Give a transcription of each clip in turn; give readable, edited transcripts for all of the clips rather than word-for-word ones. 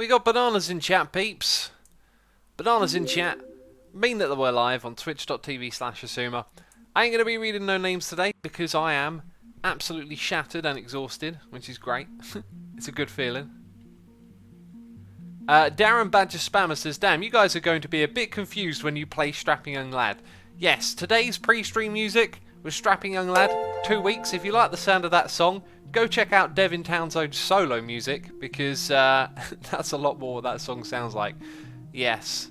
We got bananas in chat, peeps. Bananas in chat. Mean that we're live on twitch.tv/Asuma. I ain't going to be reading no names today because I am absolutely shattered and exhausted, which is great. It's a good feeling. Darren Badger Spammer says, damn, you guys are going to be a bit confused when you play Strapping Young Lad. Yes, today's pre-stream music was Strapping Young Lad, 2 weeks. If you like the sound of that song, go check out Devin Townsend's solo music, because that's a lot more what that song sounds like. Yes.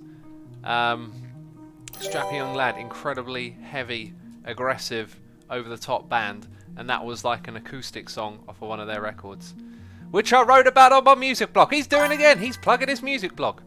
Strapping Young Lad, incredibly heavy, aggressive, over-the-top band, and that was like an acoustic song off of one of their records, which I wrote about on my music blog. He's doing it again. He's plugging his music blog.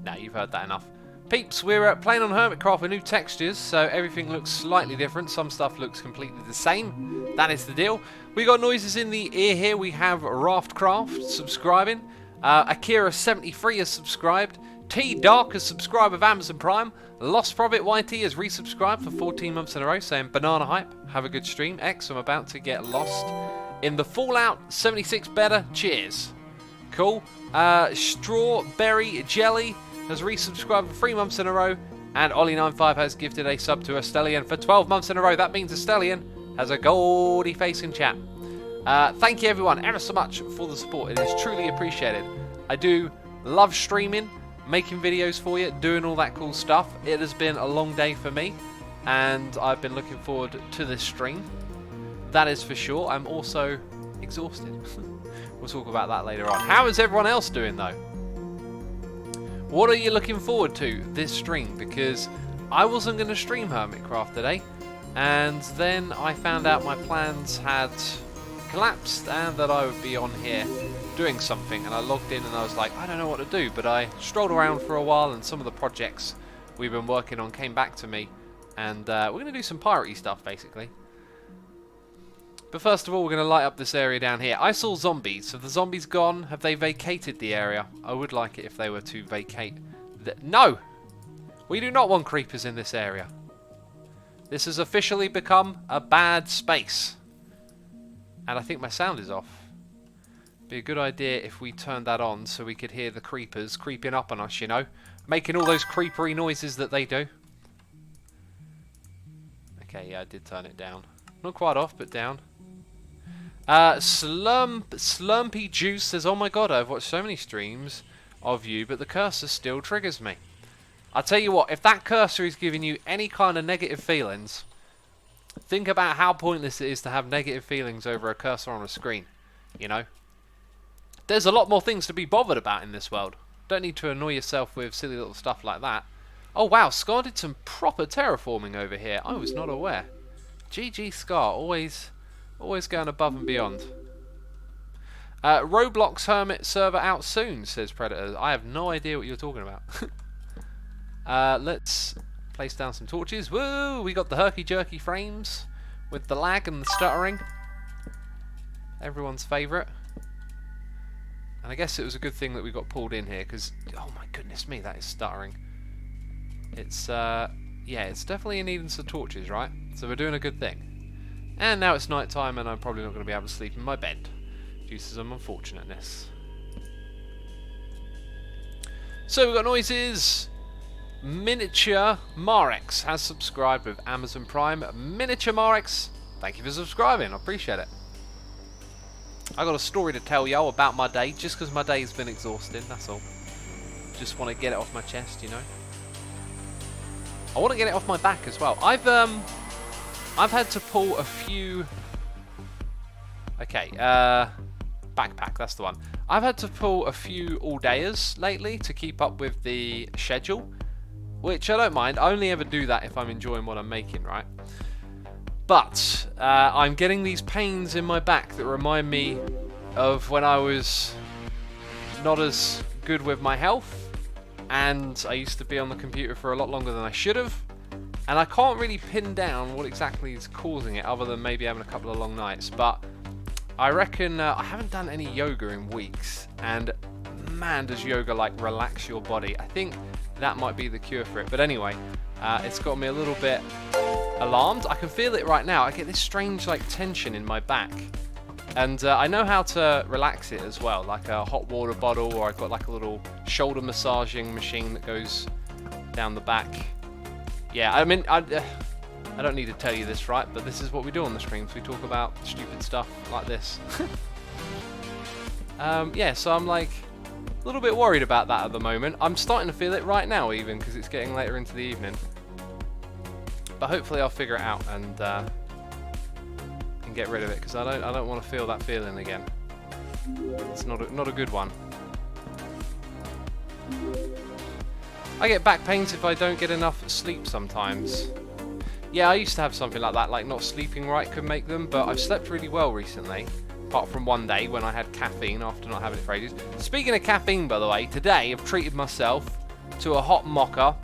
Now, you've heard that enough. Peeps, we're playing on Hermitcraft with new textures, so everything looks slightly different. Some stuff looks completely the same. That is the deal. We got noises in the ear here. We have Raftcraft subscribing. Akira73 has subscribed. T Dark has subscribed with Amazon Prime. Lost Profit YT has resubscribed for 14 months in a row, saying banana hype. Have a good stream. X, I'm about to get lost in the Fallout 76 beta. Cheers. Cool. Strawberry Jelly has resubscribed for 3 months in a row, and Ollie95 has gifted a sub to Astellian for 12 months in a row. That means Astellian has a goldy face in chat. Thank you everyone ever so much for the support. It is truly appreciated. I do love streaming, making videos for you, doing all that cool stuff. It has been a long day for me, and I've been looking forward to this stream. That is for sure. I'm also exhausted. We'll talk about that later on. How is everyone else doing though? What are you looking forward to this stream? Because I wasn't going to stream Hermitcraft today, and then I found out my plans had collapsed and that I would be on here doing something, and I logged in and I was like, I don't know what to do, but I strolled around for a while and some of the projects we've been working on came back to me, and we're going to do some piratey stuff basically. But first of all, we're going to light up this area down here. I saw zombies. Have the zombies gone? Have they vacated the area? I would like it if they were to vacate. No! We do not want creepers in this area. This has officially become a bad space. And I think my sound is off. Be a good idea if we turned that on so we could hear the creepers creeping up on us, you know? Making all those creepery noises that they do. Okay, yeah, I did turn it down. Not quite off, but down. Slumpy Juice says, oh my god, I've watched so many streams of you, but the cursor still triggers me. I'll tell you what, if that cursor is giving you any kind of negative feelings, think about how pointless it is to have negative feelings over a cursor on a screen, you know? There's a lot more things to be bothered about in this world. Don't need to annoy yourself with silly little stuff like that. Oh wow, Scar did some proper terraforming over here. I was not aware. GG Scar, always going above and beyond. Roblox Hermit server out soon, says Predator. I have no idea what you're talking about. Let's place down some torches. Woo! We got the herky-jerky frames with the lag and the stuttering. Everyone's favourite. And I guess it was a good thing that we got pulled in here, because, oh my goodness me, that is stuttering. It's, yeah, it's definitely needing some torches, right? So we're doing a good thing. And now it's night time and I'm probably not going to be able to sleep in my bed due to some unfortunateness. So we've got noises. Miniature Marex has subscribed with Amazon Prime. Miniature Marex, thank you for subscribing. I appreciate it. I got a story to tell y'all about my day, just because my day's been exhausting, that's all. Just want to get it off my chest, you know. I want to get it off my back as well. I've had to pull a few... Okay, backpack, that's the one. I've had to pull a few all-dayers lately to keep up with the schedule, which I don't mind. I only ever do that if I'm enjoying what I'm making, right? But I'm getting these pains in my back that remind me of when I was not as good with my health, and I used to be on the computer for a lot longer than I should have. And I can't really pin down what exactly is causing it, other than maybe having a couple of long nights. But I reckon I haven't done any yoga in weeks, and man, does yoga like relax your body. I think that might be the cure for it. But anyway, it's got me a little bit alarmed. I can feel it right now. I get this strange like tension in my back, And I know how to relax it as well, like a hot water bottle, or I've got like a little shoulder massaging machine that goes down the back. Yeah, I mean, I don't need to tell you this, right? But this is what we do on the streams. We talk about stupid stuff like this. Yeah, so I'm like a little bit worried about that at the moment. I'm starting to feel it right now even, because it's getting later into the evening. But hopefully I'll figure it out and get rid of it, because I don't want to feel that feeling again. It's not a good one. I get back pains if I don't get enough sleep sometimes. Yeah, I used to have something like that, like not sleeping right could make them, but I've slept really well recently, apart from one day when I had caffeine after not having it for ages. Speaking of caffeine, by the way, today I've treated myself to a hot mocha.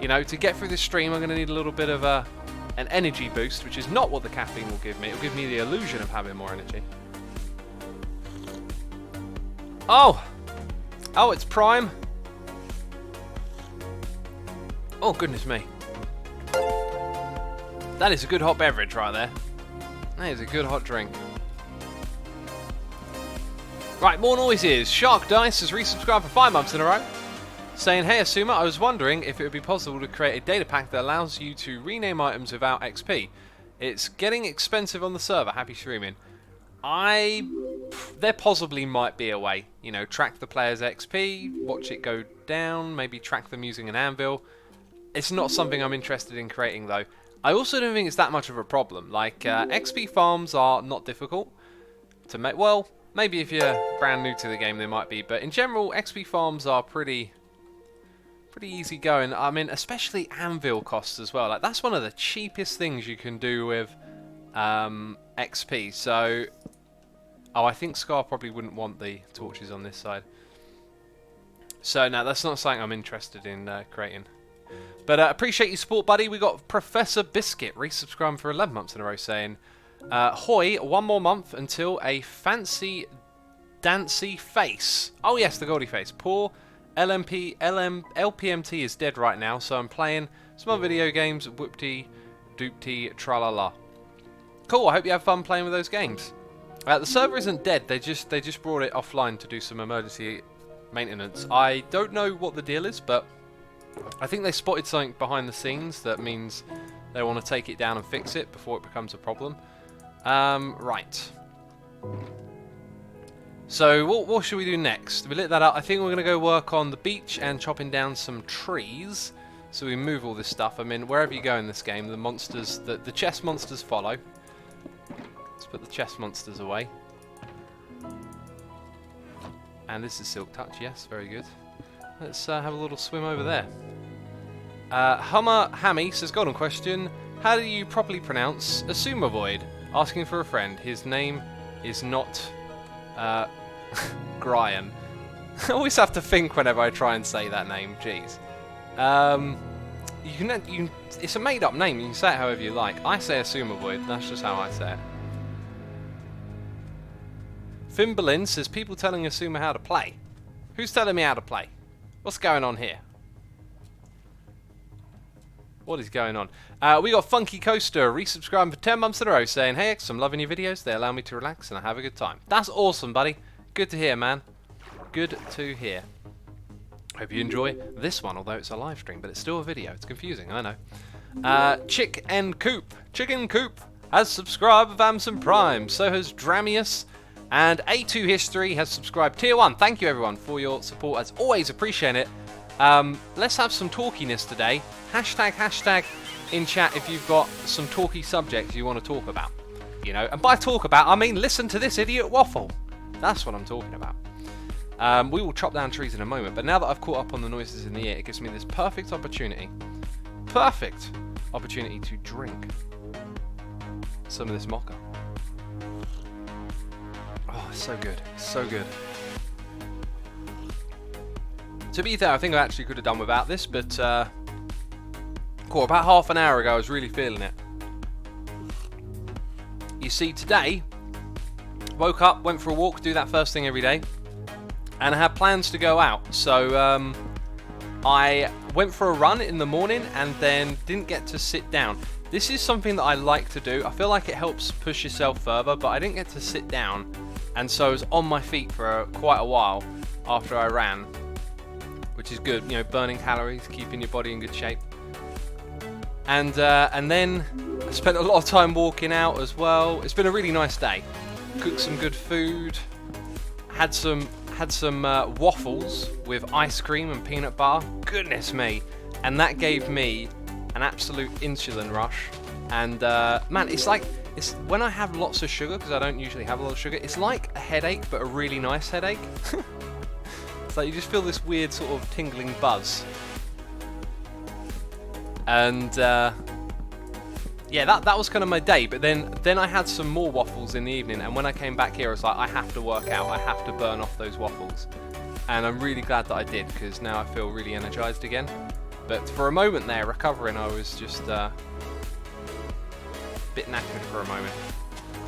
You know, to get through this stream, I'm going to need a little bit of an energy boost, which is not what the caffeine will give me. It'll give me the illusion of having more energy. Oh! Oh, it's Prime. Oh, goodness me. That is a good hot beverage right there. That is a good hot drink. Right, more noises. Shark Dice has resubscribed for 5 months in a row, saying, hey Asuma, I was wondering if it would be possible to create a data pack that allows you to rename items without XP. It's getting expensive on the server. Happy streaming. There possibly might be a way. You know, track the player's XP, watch it go down, maybe track them using an anvil. It's not something I'm interested in creating though. I also don't think it's that much of a problem. Like, XP farms are not difficult to make. Well, maybe if you're brand new to the game they might be, but in general XP farms are pretty easy going. I mean, especially anvil costs as well. Like, that's one of the cheapest things you can do with XP. So, oh, I think Scar probably wouldn't want the torches on this side. So, no, that's not something I'm interested in creating. But appreciate your support, buddy. We got Professor Biscuit resubscribing for 11 months in a row, saying, "Hoi, one more month until a fancy, dancy face." Oh yes, the Goldie face. Poor LPMT is dead right now, so I'm playing some other video games. Whoopty, doopty, tralala. Cool. I hope you have fun playing with those games. The server isn't dead. They just brought it offline to do some emergency maintenance. I don't know what the deal is, but I think they spotted something behind the scenes that means they want to take it down and fix it before it becomes a problem. Right. So what should we do next? We lit that up. I think we're going to go work on the beach and chopping down some trees. So we move all this stuff. I mean, wherever you go in this game, the monsters, the chest monsters follow. Let's put the chest monsters away. And this is Silk Touch, yes, very good. Let's have a little swim over there. Hummer Hammy says, golden question, how do you properly pronounce Asuma Void? Asking for a friend. His name is not Brian. I always have to think whenever I try and say that name, jeez. It's a made up name, you can say it however you like. I say Asuma Void, that's just how I say it. Finn Berlin says, people telling Asuma how to play. Who's telling me how to play? What's going on here? What is going on? We got Funky Coaster resubscribing for 10 months in a row, saying, hey X, I'm loving your videos. They allow me to relax and I have a good time. That's awesome, buddy. Good to hear, man. Good to hear. Hope you enjoy this one, although it's a live stream, but it's still a video. It's confusing, I know. Chicken Coop has subscribed with Amazon Prime. So has Dramius. And A2 History has subscribed Tier 1. Thank you, everyone, for your support. As always, appreciate it. Let's have some talkiness today. Hashtag in chat if you've got some talky subjects you want to talk about. You know, and by talk about, I mean listen to this idiot waffle. That's what I'm talking about. We will chop down trees in a moment, but now that I've caught up on the noises in the air, it gives me this perfect opportunity to drink some of this mocha. Oh, so good, so good. To be fair, I think I actually could have done without this, but cool, about half an hour ago I was really feeling it. You see, today, woke up, went for a walk, do that first thing every day, and I had plans to go out. So I went for a run in the morning and then didn't get to sit down. This is something that I like to do. I feel like it helps push yourself further, but I didn't get to sit down, and so I was on my feet for quite a while after I ran, which is good, you know, burning calories, keeping your body in good shape. And then I spent a lot of time walking out as well. It's been a really nice day. Cooked some good food, had some waffles with ice cream and peanut butter. Goodness me. And that gave me an absolute insulin rush. And man, it's when I have lots of sugar, because I don't usually have a lot of sugar, it's like a headache, but a really nice headache. It's like you just feel this weird sort of tingling buzz. And yeah, that was kind of my day. But then I had some more waffles in the evening, and when I came back here, I was like, I have to work out. I have to burn off those waffles. And I'm really glad that I did, because now I feel really energized again. But for a moment there, recovering, I was just a bit knackered for a moment.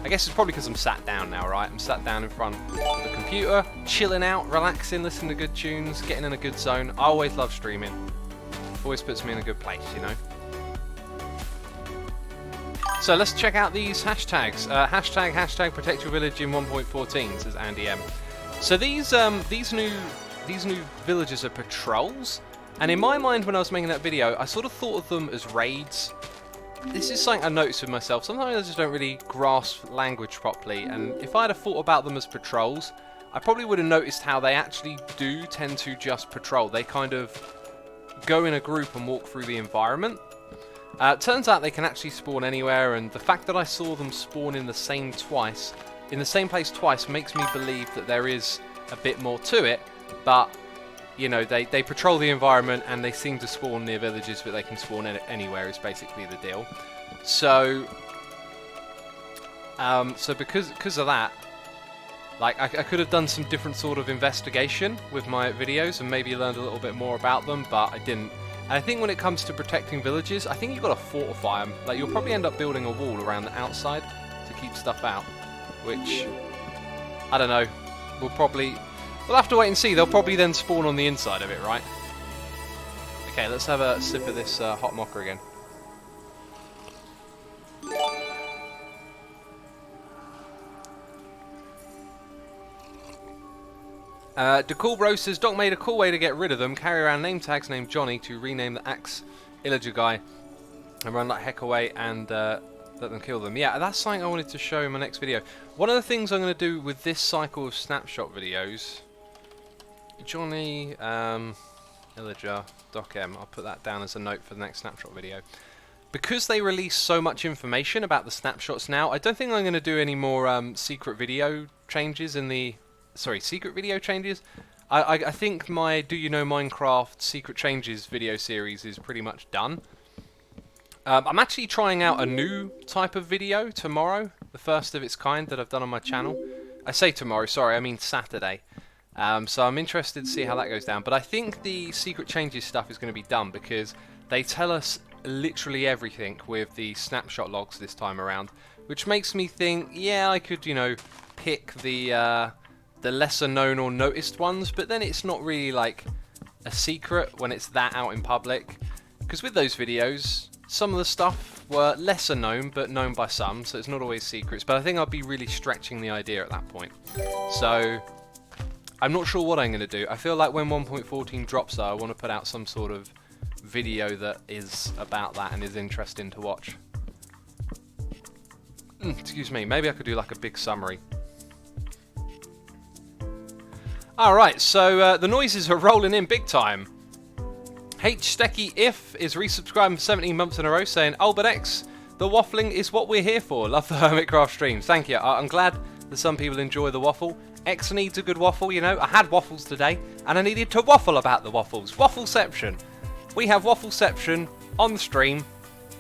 I guess it's probably because I'm sat down now, right? I'm sat down in front of the computer, chilling out, relaxing, listening to good tunes, getting in a good zone. I always love streaming. Always puts me in a good place, you know. So let's check out these hashtags. Hashtag protect your village in 1.14, says Andy M. So these new villages are patrols, and in my mind when I was making that video, I sort of thought of them as raids. This is something I noticed with myself. Sometimes I just don't really grasp language properly, and if I'd have thought about them as patrols, I probably would have noticed how they actually do tend to just patrol. They kind of go in a group and walk through the environment. It turns out they can actually spawn anywhere, and the fact that I saw them spawn in the same place twice makes me believe that there is a bit more to it. But you know, they patrol the environment and they seem to spawn near villages, but they can spawn anywhere is basically the deal. So because of that, like I could have done some different sort of investigation with my videos and maybe learned a little bit more about them, but I didn't. And I think when it comes to protecting villages, I think you've got to fortify them. Like, you'll probably end up building a wall around the outside to keep stuff out, which, I don't know, we'll have to wait and see. They'll probably then spawn on the inside of it, right? Okay, let's have a sip of this hot mocha again. DeCoolBro says, Doc made a cool way to get rid of them. Carry around name tags named Johnny to rename the axe Illager guy and run like heck away and let them kill them. Yeah, that's something I wanted to show in my next video. One of the things I'm going to do with this cycle of snapshot videos, Johnny Illager Doc M, I'll put that down as a note for the next snapshot video. Because they release so much information about the snapshots now, I don't think I'm going to do any more secret video changes in the... Sorry, secret video changes? I think my Do You Know Minecraft Secret Changes video series is pretty much done. I'm actually trying out a new type of video tomorrow, the first of its kind that I've done on my channel. I say tomorrow, sorry, I mean Saturday. So I'm interested to see how that goes down. But I think the Secret Changes stuff is going to be done because they tell us literally everything with the snapshot logs this time around, which makes me think, yeah, I could, you know, pick the lesser known or noticed ones, but then it's not really like a secret when it's that out in public, because with those videos some of the stuff were lesser known but known by some, so it's not always secrets. But I think I'd be really stretching the idea at that point, so I'm not sure what I'm going to do. I feel like when 1.14 drops though, I want to put out some sort of video that is about that and is interesting to watch. Excuse me, maybe I could do like a big summary. Alright, so the noises are rolling in big time. Stecky If is resubscribing for 17 months in a row saying, Albert X, the waffling is what we're here for. Love the Hermitcraft streams. Thank you. I'm glad that some people enjoy the waffle. X needs a good waffle, you know. I had waffles today and I needed to waffle about the waffles. Waffleception. We have Waffleception on the stream.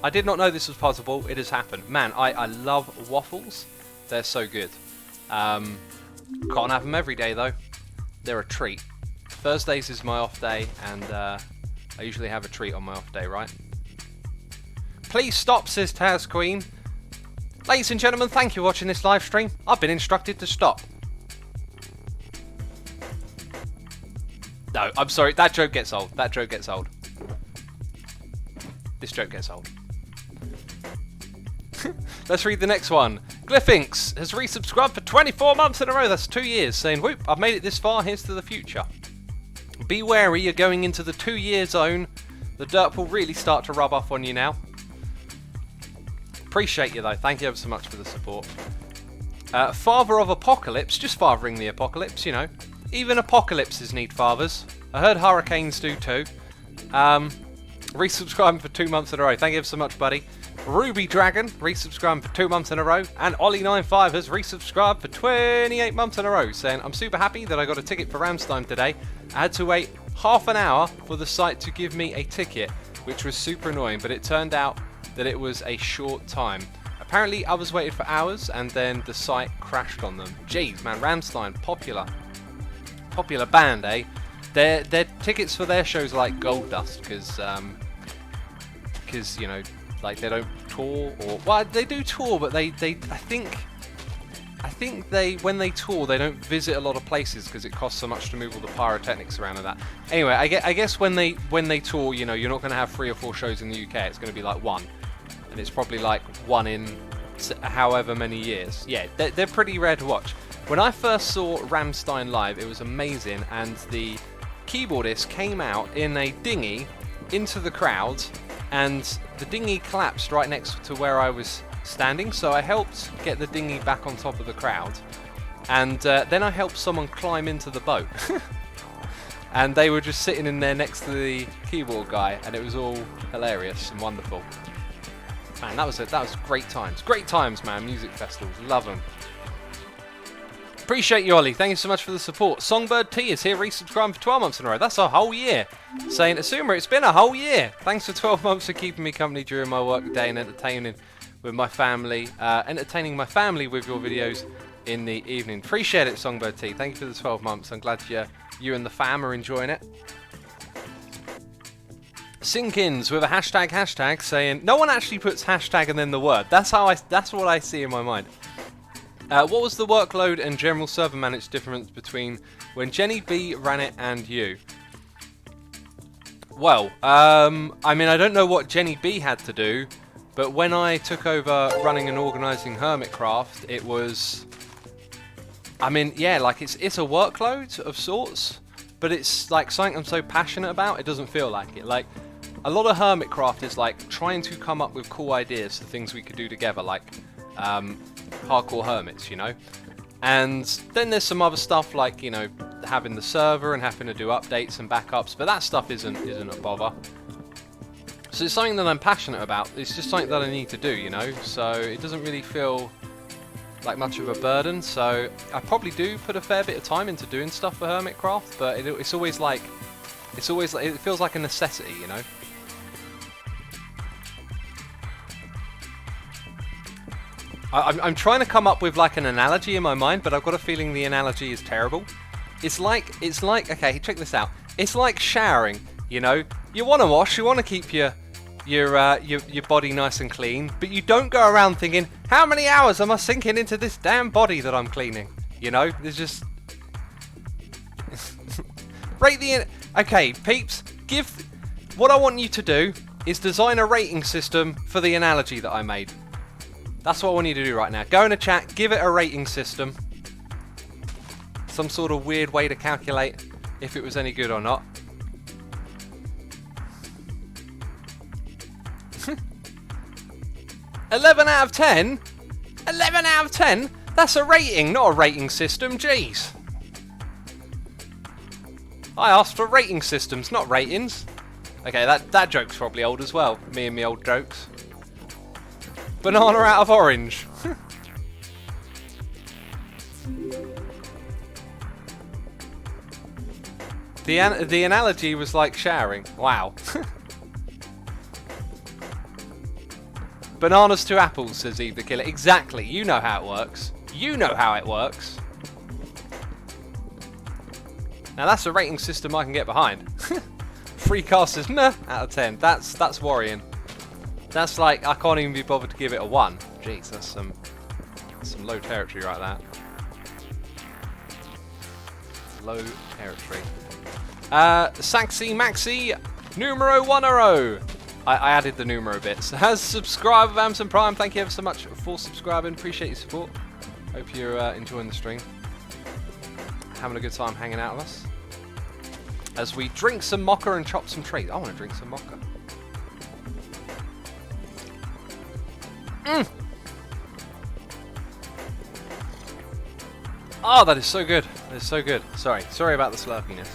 I did not know this was possible. It has happened. Man, I love waffles. They're so good. Can't have them every day though. They're a treat. Thursdays is my off day, and I usually have a treat on my off day, right? Please stop, says Taz Queen. Ladies and gentlemen, thank you for watching this live stream. I've been instructed to stop. No, I'm sorry. That joke gets old. That joke gets old. This joke gets old. Let's read the next one. Glyphinx has resubscribed for 24 months in a row. That's 2 years. Saying, whoop, I've made it this far. Here's to the future. Be wary. You're going into the 2-year zone. The dirt will really start to rub off on you now. Appreciate you, though. Thank you ever so much for the support. Father of Apocalypse. Just fathering the apocalypse, you know. Even apocalypses need fathers. I heard hurricanes do too. Resubscribing for 2 months in a row. Thank you so much, buddy. Ruby Dragon resubscribing for 2 months in a row. And Ollie95 has resubscribed for 28 months in a row, saying, I'm super happy that I got a ticket for Ramstein today. I had to wait half an hour for the site to give me a ticket, which was super annoying, but it turned out that it was a short time. Apparently others waited for hours and then the site crashed on them. Jeez, man, Ramstein, popular band, eh? Their tickets for their shows are like gold dust because you know, like they don't tour, or well, they do tour, but they I think when they tour they don't visit a lot of places because it costs so much to move all the pyrotechnics around and that. Anyway, I guess when they tour, you know, you're not going to have 3 or 4 shows in the UK. It's going to be like 1, and it's probably like 1 in however many years. Yeah, they're pretty rare to watch. When I first saw Ramstein live, it was amazing, and the keyboardist came out in a dinghy into the crowd, and the dinghy collapsed right next to where I was standing, so I helped get the dinghy back on top of the crowd, and then I helped someone climb into the boat. And they were just sitting in there next to the keyboard guy, and it was all hilarious and wonderful. Man, that was great times. Great times, man. Music festivals, love them. Appreciate you, Ollie. Thank you so much for the support. Songbird T is here, resubscribing for 12 months in a row. That's a whole year. Saying, Assumer, it's been a whole year. Thanks for 12 months for keeping me company during my work day and entertaining with my family. Entertaining my family with your videos in the evening. Appreciate it, Songbird T. Thank you for the 12 months. I'm glad you and the fam are enjoying it. Sinkins with a hashtag saying, no one actually puts hashtag and then the word. That's what I see in my mind. What was the workload and general server managed difference between when Jenny B ran it and you? Well, I mean, I don't know what Jenny B had to do, but when I took over running and organising Hermitcraft, it was, I mean, yeah, like it's a workload of sorts, but it's like something I'm so passionate about, it doesn't feel like it. Like, a lot of Hermitcraft is like trying to come up with cool ideas for things we could do together, like hardcore hermits, you know. And then there's some other stuff like, you know, having the server and having to do updates and backups, but that stuff isn't a bother. So it's something that I'm passionate about. It's just something that I need to do, you know. So it doesn't really feel like much of a burden. So I probably do put a fair bit of time into doing stuff for Hermitcraft, but it's always like it feels like a necessity, you know. I'm trying to come up with like an analogy in my mind, but I've got a feeling the analogy is terrible. It's like okay, check this out. It's like showering, you know. You want to wash, you want to keep your body nice and clean, but you don't go around thinking, how many hours am I sinking into this damn body that I'm cleaning? You know, there's just okay, peeps. What I want you to do is design a rating system for the analogy that I made. That's what I want you to do right now. Go in the chat, give it a rating system. Some sort of weird way to calculate if it was any good or not. $11 out of 10? 11 out of 10? That's a rating, not a rating system, jeez. I asked for rating systems, not ratings. Okay, that joke's probably old as well. Me and me old jokes. Banana out of orange. The analogy was like showering. Wow. Bananas to apples, says Eve the Killer. Exactly. You know how it works. You know how it works. Now that's a rating system I can get behind. Free casters, meh, out of 10. That's worrying. That's like, I can't even be bothered to give it a 1. Jeez, that's some low territory right there. Low territory. Saxy Maxi numero 10. I added the numero bits. Has subscribed with Amazon Prime. Thank you ever so much for subscribing. Appreciate your support. Hope you're enjoying the stream. Having a good time hanging out with us. As we drink some mocha and chop some trees. I want to drink some mocha. Oh, that is so good. That is so good. Sorry about the slurpiness.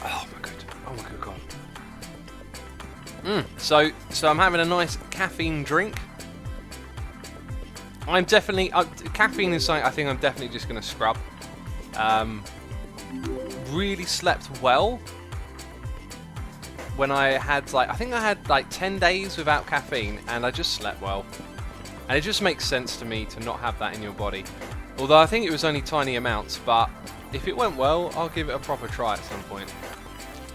Oh my good God. So I'm having a nice caffeine drink. I'm definitely caffeine is something I think I'm definitely just going to scrub. Really slept well when I had I think I had like 10 days without caffeine, and I just slept well. And it just makes sense to me to not have that in your body. Although I think it was only tiny amounts, but if it went well, I'll give it a proper try at some point.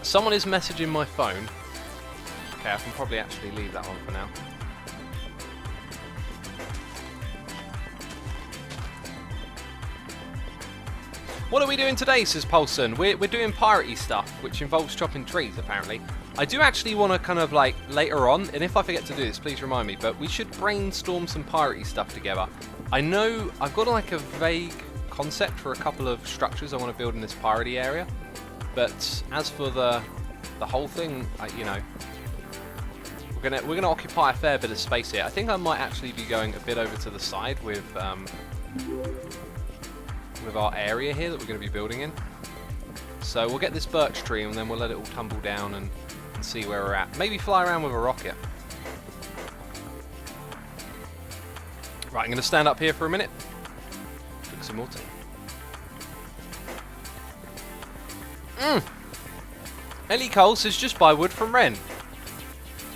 Someone is messaging my phone. Okay, I can probably actually leave that on for now. What are we doing today, says Paulson? We're doing piratey stuff, which involves chopping trees, apparently. I do actually want to kind of later on, and if I forget to do this, please remind me, but we should brainstorm some piratey stuff together. I know I've got a vague concept for a couple of structures I want to build in this piratey area, but as for the whole thing, we're gonna occupy a fair bit of space here. I think I might actually be going a bit over to the side with our area here that we're going to be building in. So we'll get this birch tree and then we'll let it all tumble down and see where we're at. Maybe fly around with a rocket. Right, I'm going to stand up here for a minute. Drink some more tea. Ellie Cole says just buy wood from Ren.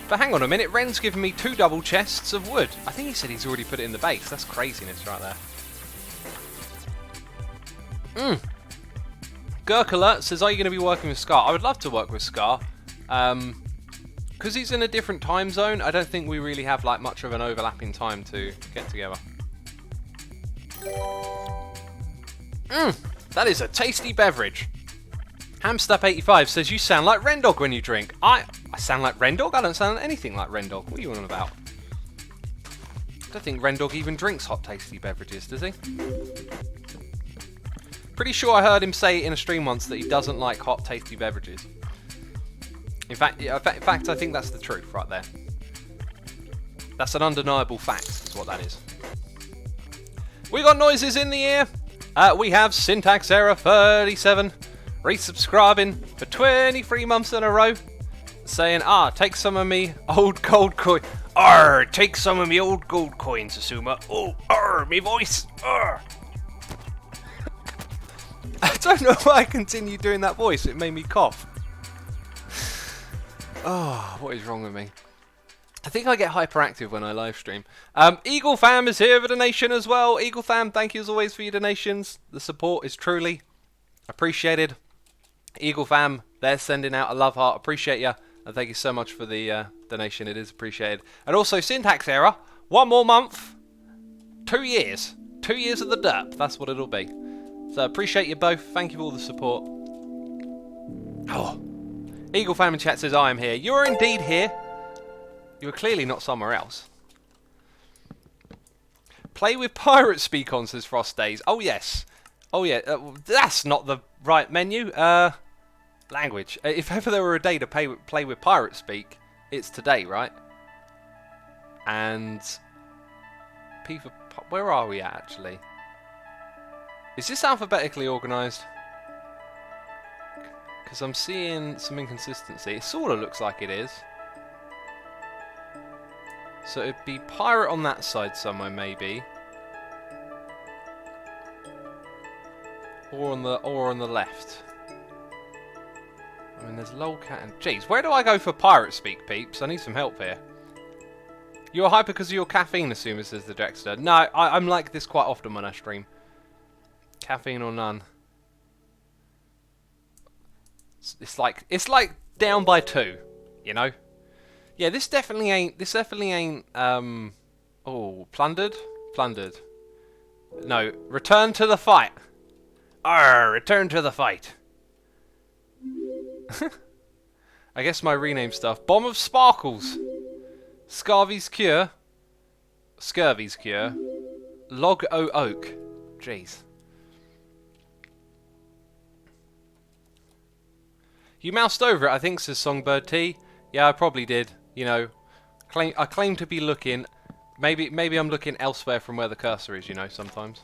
But hang on a minute, Ren's given me 2 double chests of wood. I think he said he's already put it in the base. That's craziness right there. Gurk Alert says, are you going to be working with Scar? I would love to work with Scar. Because he's in a different time zone, I don't think we really have much of an overlapping time to get together. That is a tasty beverage. Hamstup85 says, you sound like Rendog when you drink. I sound like Rendog? I don't sound anything like Rendog. What are you on about? I don't think Rendog even drinks hot tasty beverages, does he? Pretty sure I heard him say in a stream once that he doesn't like hot, tasty beverages. In fact, I think that's the truth right there. That's an undeniable fact, is what that is. We got noises in the air. We have Syntax Error 37 resubscribing for 23 months in a row, saying, take some of me old gold coin. Take some of me old gold coins, Asuma. Me voice. I don't know why I continue doing that voice. It made me cough. Oh, what is wrong with me? I think I get hyperactive when I live stream. Eagle Fam is here with a donation as well. Eagle Fam, thank you as always for your donations. The support is truly appreciated. Eagle Fam, they're sending out a love heart. Appreciate you. And thank you so much for the donation. It is appreciated. And also, Syntax Error, 1 more month, 2 years. 2 years of the derp. That's what it'll be. So appreciate you both. Thank you for all the support. Eagle Fam in chat says, I am here. You're indeed here. You are clearly not somewhere else. Play with pirate speak on, says Frost Days. Oh, yes. Oh, yeah. That's not the right menu. Language. If ever there were a day to play with pirate speak, it's today, right? And... where are we at, actually? Is this alphabetically organised? Because I'm seeing some inconsistency. It sort of looks like it is. So it'd be pirate on that side somewhere, maybe. Or on the left. I mean, there's lolcat and... Jeez, where do I go for pirate speak, peeps? I need some help here. You're hyper because of your caffeine, Asuma, says the Dexter. No, I'm like this quite often when I stream. Caffeine or none. It's like down by 2, you know? Yeah, this definitely ain't plundered? Plundered. No, return to the fight. Arr, return to the fight. I guess my rename stuff. Bomb of Sparkles. Scurvy's Cure. Scurvy's Cure. Log O Oak. Jeez. You moused over it, I think, says Songbird T. Yeah, I probably did. You know, I claim to be looking. Maybe I'm looking elsewhere from where the cursor is, you know, sometimes.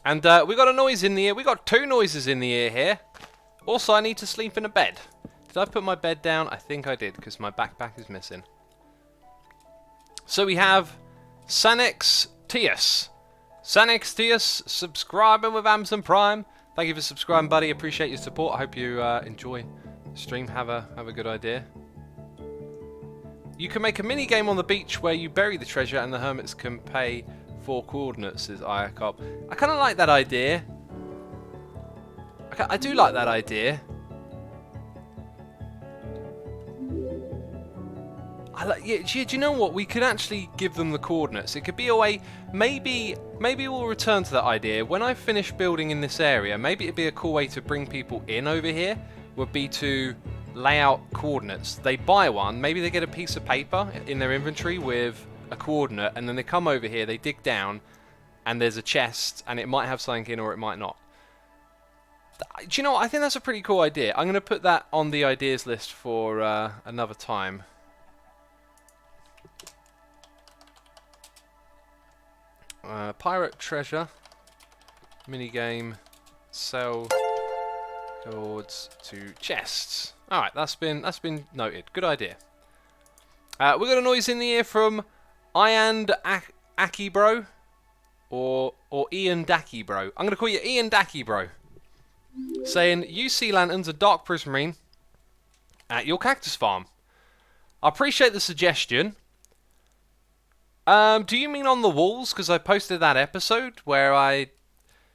And we got a noise in the ear. We got 2 noises in the ear here. Also, I need to sleep in a bed. Did I put my bed down? I think I did, because my backpack is missing. So we have Sanex Tius. Sanex Tius subscribing with Amazon Prime. Thank you for subscribing, buddy. Appreciate your support. I hope you enjoy the stream. Have a good idea. You can make a mini game on the beach where you bury the treasure and the hermits can pay for coordinates, says Iacop. I kind of like that idea. I do like that idea. Yeah, do you know what? We could actually give them the coordinates. It could be a way. Maybe we'll return to that idea when I finish building in this area. Maybe it'd be a cool way to bring people in over here. Would be to lay out coordinates. They buy one. Maybe they get a piece of paper in their inventory with a coordinate, and then they come over here. They dig down, and there's a chest, and it might have something in, or it might not. Do you know what? I think that's a pretty cool idea. I'm going to put that on the ideas list for another time. Pirate treasure, minigame, sell coords to chests. All right, that's been noted. Good idea. We got a noise in the ear from Ian Akibro or Ian Dakibro. I'm gonna call you Ian Dakibro. Saying you sea lanterns a dark prismarine at your cactus farm. I appreciate the suggestion. Do you mean on the walls? Because I posted that episode where I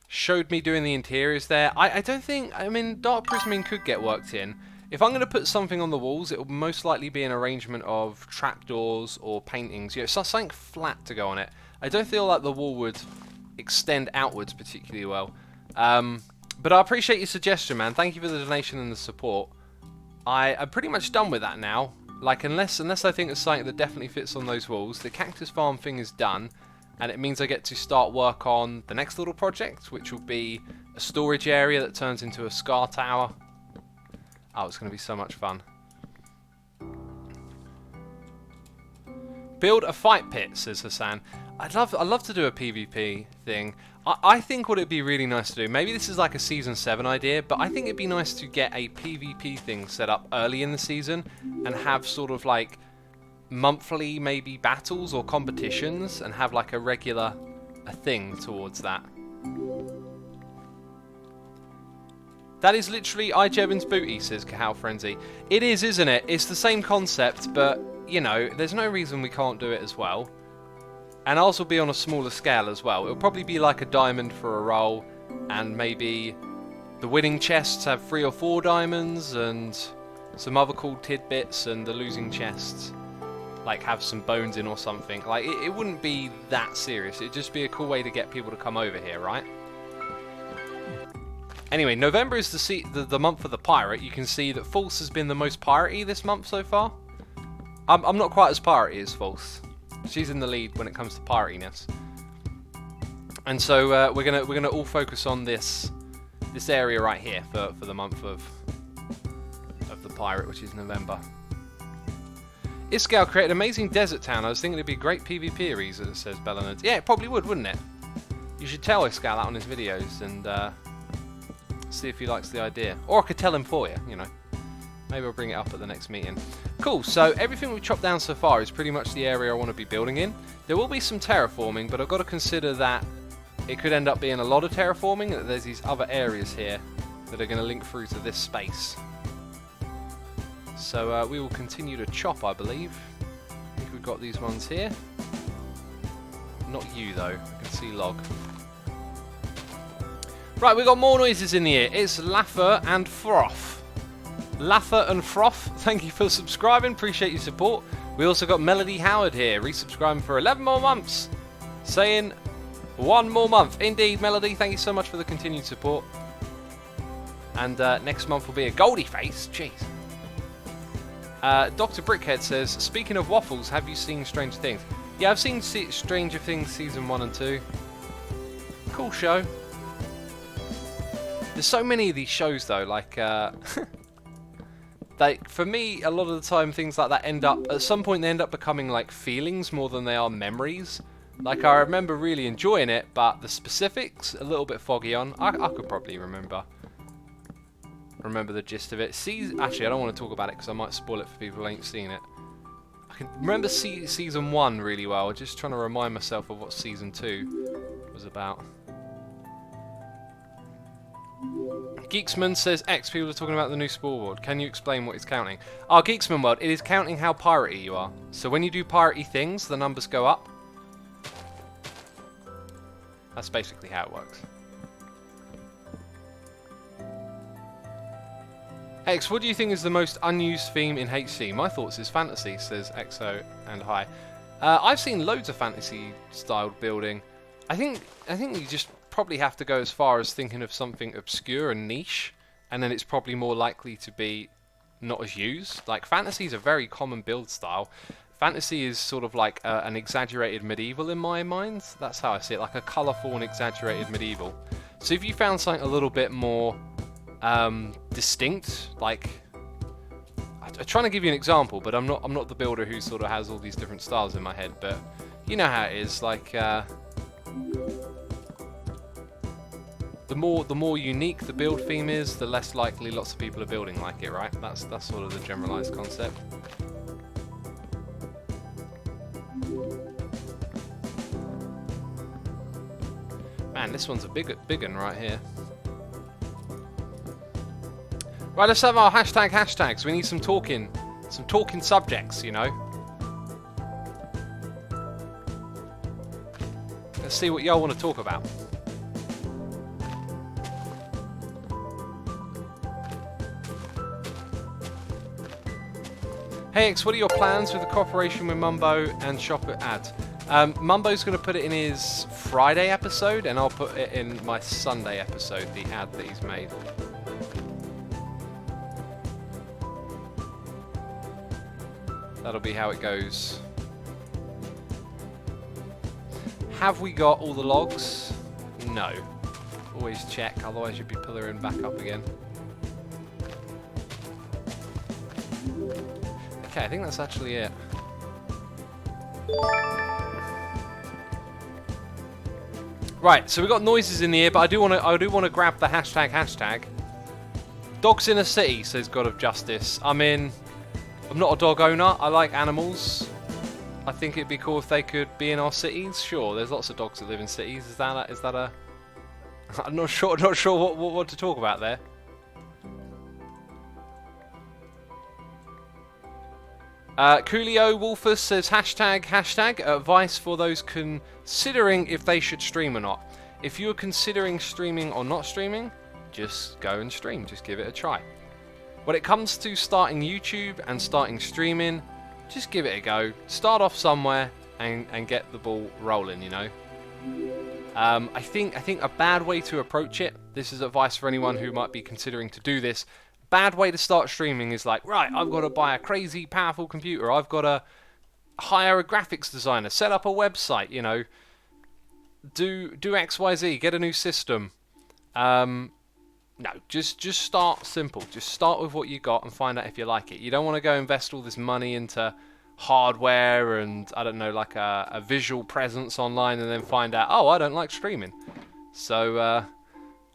showed me doing the interiors there. I don't think... I mean, dark prismarine could get worked in. If I'm going to put something on the walls, it will most likely be an arrangement of trapdoors or paintings. You know, something flat to go on it. I don't feel like the wall would extend outwards particularly well. But I appreciate your suggestion, man. Thank you for the donation and the support. I'm pretty much done with that now. Like, unless I think it's something that definitely fits on those walls, the cactus farm thing is done, and it means I get to start work on the next little project, which will be a storage area that turns into a scar tower. Oh, it's going to be so much fun. Build a fight pit, says Hassan. I'd love to do a PvP thing. I think what it'd be really nice to do, maybe this is like a Season 7 idea, but I think it'd be nice to get a PvP thing set up early in the season and have sort of like monthly maybe battles or competitions and have like a thing towards that. That is literally iJebin's booty, says Kahal Frenzy. It is, isn't it? It's the same concept, but, you know, there's no reason we can't do it as well. And ours will be on a smaller scale as well. It'll probably be like a diamond for a roll, and maybe the winning chests have 3 or 4 diamonds, and some other cool tidbits, and the losing chests like have some bones in or something. Like, it wouldn't be that serious. It'd just be a cool way to get people to come over here, right? Anyway, November is the month of the pirate. You can see that False has been the most piratey this month so far. I'm not quite as piratey as False. She's in the lead when it comes to piratiness. And so we're gonna all focus on this area right here for the month of the pirate, which is November. Iskal created an amazing desert town. I was thinking it'd be a great PvP reason, says Bellanard. Yeah, it probably would, wouldn't it? You should tell Iskal that on his videos and see if he likes the idea. Or I could tell him for you, you know. Maybe I'll bring it up at the next meeting. Cool, so everything we've chopped down so far is pretty much the area I want to be building in. There will be some terraforming, but I've got to consider that it could end up being a lot of terraforming, that there's these other areas here that are going to link through to this space. So we will continue to chop, I believe. I think we've got these ones here. Not you, though. I can see log. Right, we've got more noises in the ear. It's Laffer and Froth. Laffer and Froth, thank you for subscribing. Appreciate your support. We also got Melody Howard here, resubscribing for 11 more months. Saying, 1 more month. Indeed, Melody, thank you so much for the continued support. And next month will be a Goldie face. Jeez. Dr. Brickhead says, speaking of waffles, have you seen Stranger Things? Yeah, I've seen Stranger Things season 1 and 2. Cool show. There's so many of these shows though, like for me, a lot of the time things like that at some point they end up becoming like feelings more than they are memories. Like I remember really enjoying it, but the specifics a little bit foggy on. I could probably remember the gist of it. Actually, I don't want to talk about it because I might spoil it for people who ain't seen it. I can remember season 1 really well. Just trying to remind myself of what season 2 was about. Geeksman says, X, people are talking about the new scoreboard. Can you explain what it's counting? Oh, Geeksman World, it is counting how piratey you are. So when you do piratey things, the numbers go up. That's basically how it works. X, what do you think is the most unused theme in HC? My thoughts is fantasy, says Exo and hi. I've seen loads of fantasy-styled building. I think you just probably have to go as far as thinking of something obscure and niche, and then it's probably more likely to be not as used. Like, fantasy is a very common build style. Fantasy is sort of like an exaggerated medieval in my mind. That's how I see it, like a colourful and exaggerated medieval. So if you found something a little bit more distinct, like I'm trying to give you an example, but I'm not the builder who sort of has all these different styles in my head, but you know how it is. Like the more unique the build theme is, the less likely lots of people are building like it, right? That's sort of the generalized concept. Man, this one's a big one right here. Right, let's have our hashtags. We need some talking subjects, you know. Let's see what y'all want to talk about. Hey X, what are your plans with the cooperation with Mumbo and Shop at Ads? Mumbo's going to put it in his Friday episode, and I'll put it in my Sunday episode, the ad that he's made. That'll be how it goes. Have we got all the logs? No. Always check, otherwise you'd be pillaring back up again. Okay, I think that's actually it. Right, so we've got noises in the ear, but I do want to grab the hashtag. Dogs in a city, says God of Justice. I'm not a dog owner. I like animals. I think it'd be cool if they could be in our cities. Sure, there's lots of dogs that live in cities. Is that a? I'm not sure what to talk about there. Coolio Wolfus says hashtag advice for those considering if they should stream or not. If you're considering streaming or not streaming, just go and stream. Just give it a try. When it comes to starting YouTube and starting streaming, just give it a go. Start off somewhere and get the ball rolling, you know. I think a bad way to approach it, this is advice for anyone who might be considering to do this, bad way to start streaming is like, right, I've got to buy a crazy powerful computer, I've got to hire a graphics designer, set up a website, you know, do XYZ, get a new system. No, just start simple. Just start with what you got and find out if you like it. You don't want to go invest all this money into hardware and, I don't know, like a visual presence online and then find out, oh, I don't like streaming. So,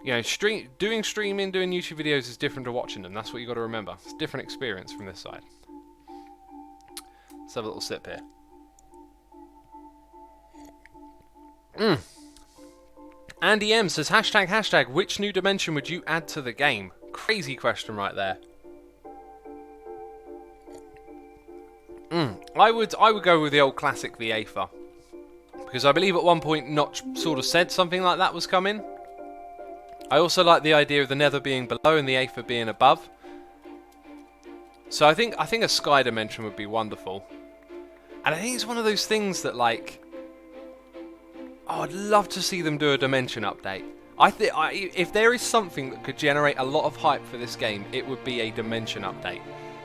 you know, doing YouTube videos is different to watching them. That's what you got to remember. It's a different experience from this side. Let's have a little sip here. Andy M says, hashtag, which new dimension would you add to the game? Crazy question right there. I would go with the old classic, the Aether. Because I believe at one point Notch sort of said something like that was coming. I also like the idea of the Nether being below and the Aether being above. So I think a sky dimension would be wonderful. And I think it's one of those things that, like, Oh, I'd love to see them do a dimension update. If there is something that could generate a lot of hype for this game, it would be a dimension update.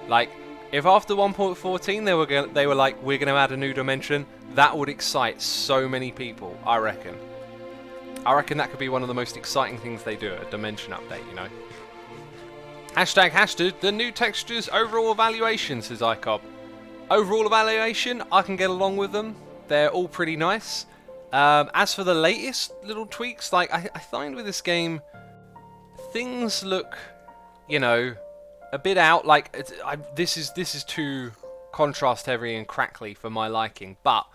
Like, if after 1.14 they were like, we're going to add a new dimension, that would excite so many people, I reckon. I reckon that could be one of the most exciting things they do, a dimension update, you know. Hashtag, the new textures overall evaluation, says iCob. Overall evaluation, I can get along with them. They're all pretty nice. As for the latest little tweaks, like, I find with this game, things look, you know, a bit out. Like, this is too contrast heavy and crackly for my liking, but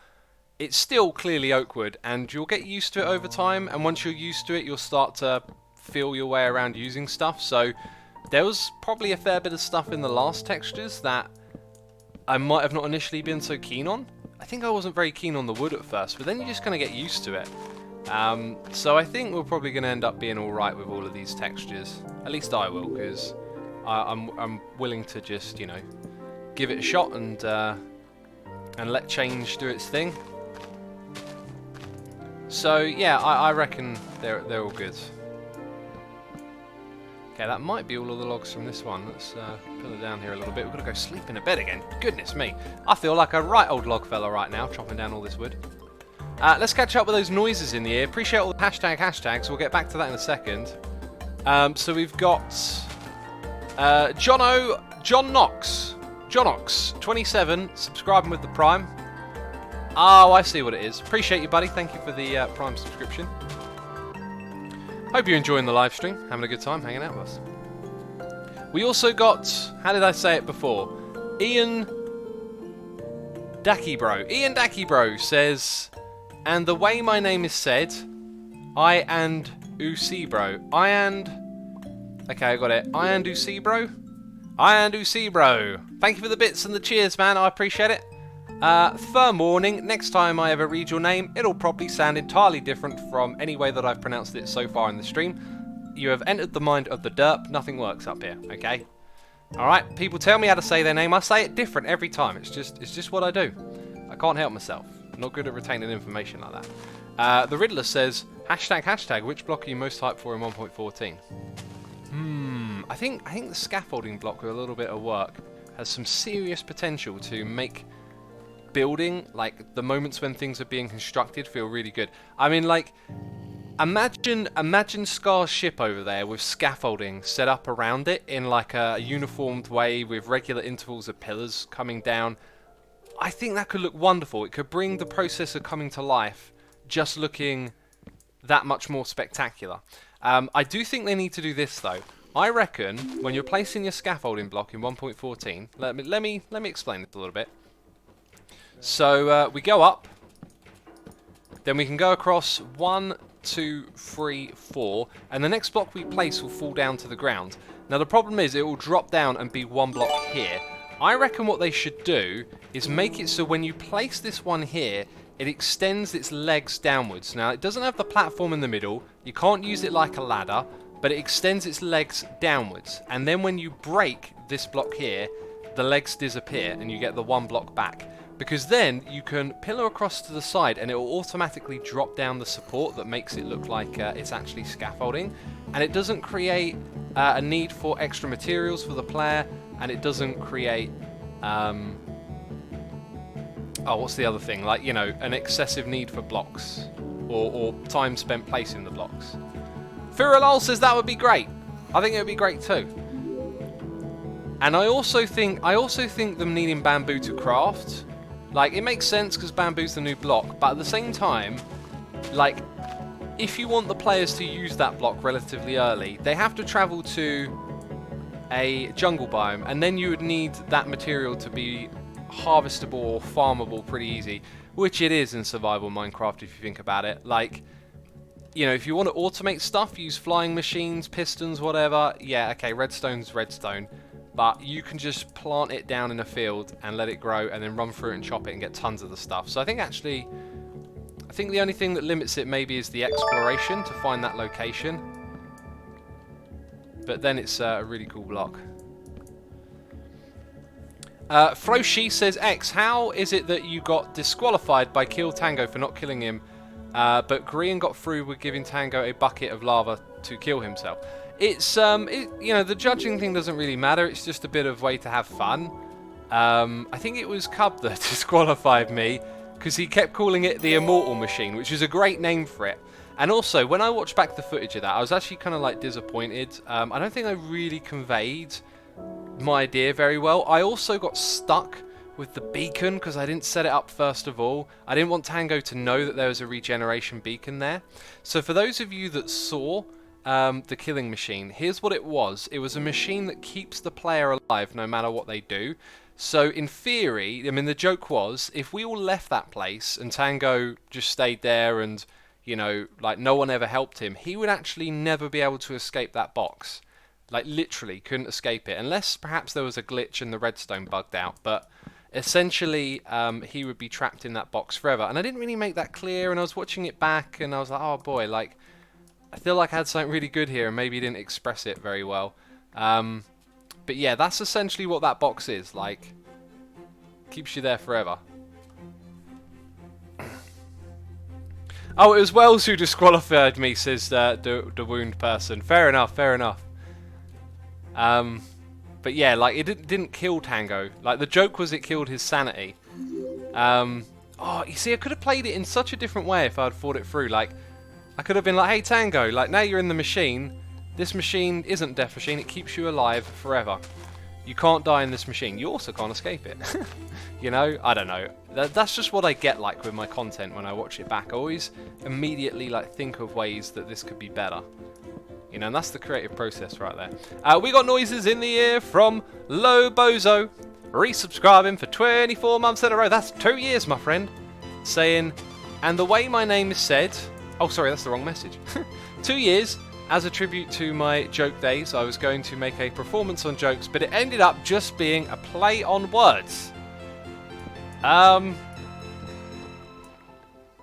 it's still clearly Oakwood, and you'll get used to it over time, and once you're used to it, you'll start to feel your way around using stuff. So there was probably a fair bit of stuff in the last textures that I might have not initially been so keen on. I think I wasn't very keen on the wood at first, but then you just kind of get used to it. So I think we're probably going to end up being alright with all of these textures. At least I will, because I'm willing to just, you know, give it a shot and let change do its thing. So yeah, I reckon they're all good. Okay, that might be all of the logs from this one. Let's pull it down here a little bit. We've got to go sleep in a bed again. Goodness me. I feel like a right old log fella right now, chopping down all this wood. Let's catch up with those noises in the air. Appreciate all the hashtags. We'll get back to that in a second. So we've got John Knox, 27, subscribing with the Prime. Oh, I see what it is. Appreciate you, buddy. Thank you for the Prime subscription. Hope you're enjoying the live stream, having a good time hanging out with us. We also got, how did I say it before? Ian Dackybro says, and the way my name is said, I and Usibro. Okay, I got it. I and Usibro. Thank you for the bits and the cheers, man. I appreciate it. Firm warning, next time I ever read your name, it'll probably sound entirely different from any way that I've pronounced it so far in the stream. You have entered the mind of the derp, nothing works up here, okay? Alright, people tell me how to say their name, I say it different every time, it's just what I do. I can't help myself, I'm not good at retaining information like that. The Riddler says, hashtag, which block are you most hyped for in 1.14? I think the scaffolding block with a little bit of work has some serious potential to make building, like the moments when things are being constructed, feel really good. I mean, like, imagine Scar's ship over there with scaffolding set up around it in like a uniformed way with regular intervals of pillars coming down. I think that could look wonderful. It could bring the process of coming to life just looking that much more spectacular. I do think they need to do this though. I reckon when you're placing your scaffolding block in 1.14, let me explain this a little bit. So we go up, then we can go across 1, 2, 3, 4, and the next block we place will fall down to the ground. Now the problem is it will drop down and be one block here. I reckon what they should do is make it so when you place this one here, it extends its legs downwards. Now it doesn't have the platform in the middle, you can't use it like a ladder, but it extends its legs downwards. And then when you break this block here, the legs disappear and you get the one block back. Because then you can pillar across to the side and it will automatically drop down the support that makes it look like it's actually scaffolding. And it doesn't create a need for extra materials for the player, and it doesn't create... what's the other thing? Like, you know, an excessive need for blocks or time spent placing the blocks. Firalol says that would be great. I think it would be great too. And I also think them needing bamboo to craft, like, it makes sense because bamboo's the new block, but at the same time, like, if you want the players to use that block relatively early, they have to travel to a jungle biome, and then you would need that material to be harvestable or farmable pretty easy, which it is in survival Minecraft if you think about it. Like, you know, if you want to automate stuff, use flying machines, pistons, whatever, yeah, okay, redstone's redstone. But you can just plant it down in a field and let it grow and then run through it and chop it and get tons of the stuff. So I think the only thing that limits it maybe is the exploration to find that location. But then it's a really cool block. Froshi says, X, how is it that you got disqualified by Kill Tango for not killing him but Green got through with giving Tango a bucket of lava to kill himself. It's you know, the judging thing doesn't really matter. It's just a bit of way to have fun. I think it was Cub that disqualified me because he kept calling it the Immortal Machine, which is a great name for it. And also, when I watched back the footage of that, I was actually kind of like disappointed. I don't think I really conveyed my idea very well. I also got stuck with the beacon because I didn't set it up first of all. I didn't want Tango to know that there was a regeneration beacon there. So for those of you that saw the killing machine, here's what it was. It was a machine that keeps the player alive no matter what they do. So in theory, I mean, the joke was, if we all left that place and Tango just stayed there and, you know, like no one ever helped him, he would actually never be able to escape that box. Like literally couldn't escape it, unless perhaps there was a glitch and the redstone bugged out. But essentially, he would be trapped in that box forever. And I didn't really make that clear, and I was watching it back and I was like, oh boy, like, I feel like I had something really good here and maybe didn't express it very well. But yeah, that's essentially what that box is. Like, keeps you there forever. Oh, it was Wells who disqualified me, says the wound person. Fair enough, fair enough. But yeah, like, it didn't kill Tango. Like, the joke was it killed his sanity. Oh, you see, I could have played it in such a different way if I'd thought it through. Like, I could have been like, hey Tango, like, now you're in the machine. This machine isn't a death machine, it keeps you alive forever. You can't die in this machine, you also can't escape it. You know, I don't know. That's just what I get like with my content when I watch it back. I always immediately like think of ways that this could be better. You know, and that's the creative process right there. We got noises in the ear from Lobozo, resubscribing for 24 months in a row. That's 2 years, my friend. Saying, and the way my name is said... Oh, sorry, that's the wrong message. 2 years. As a tribute to my joke days, I was going to make a performance on jokes, but it ended up just being a play on words.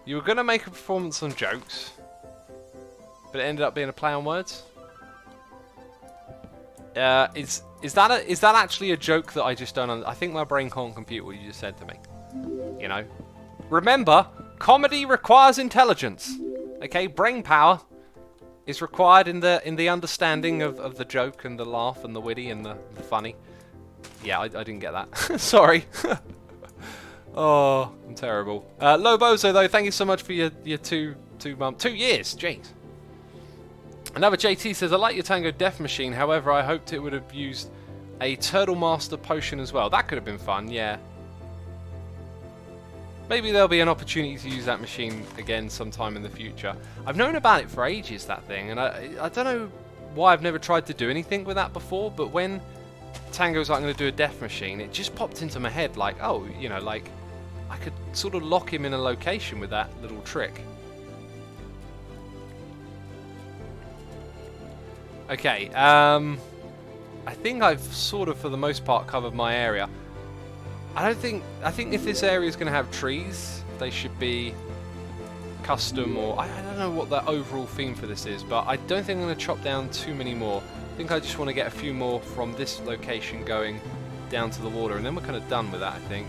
You were going to make a performance on jokes, but it ended up being a play on words? Is that actually a joke that I just don't I think my brain can't compute what you just said to me. You know? Remember, comedy requires intelligence. Okay, brain power is required in the understanding of the joke and the laugh and the witty and the funny. Yeah, I didn't get that. Sorry. Oh, I'm terrible. Lobozo, though, thank you so much for your 2 years. Jeez. Another JT says, I like your Tango Death Machine, however, I hoped it would have used a Turtle Master potion as well. That could have been fun, yeah. Maybe there'll be an opportunity to use that machine again sometime in the future. I've known about it for ages, that thing, and I don't know why I've never tried to do anything with that before, but when Tango's like, I'm going to do a death machine, it just popped into my head like, oh, you know, like, I could sort of lock him in a location with that little trick. Okay, I think I've sort of, for the most part, covered my area. I think if this area is going to have trees, they should be custom, or I don't know what the overall theme for this is, but I don't think I'm going to chop down too many more. I think I just want to get a few more from this location going down to the water, and then we're kind of done with that, I think.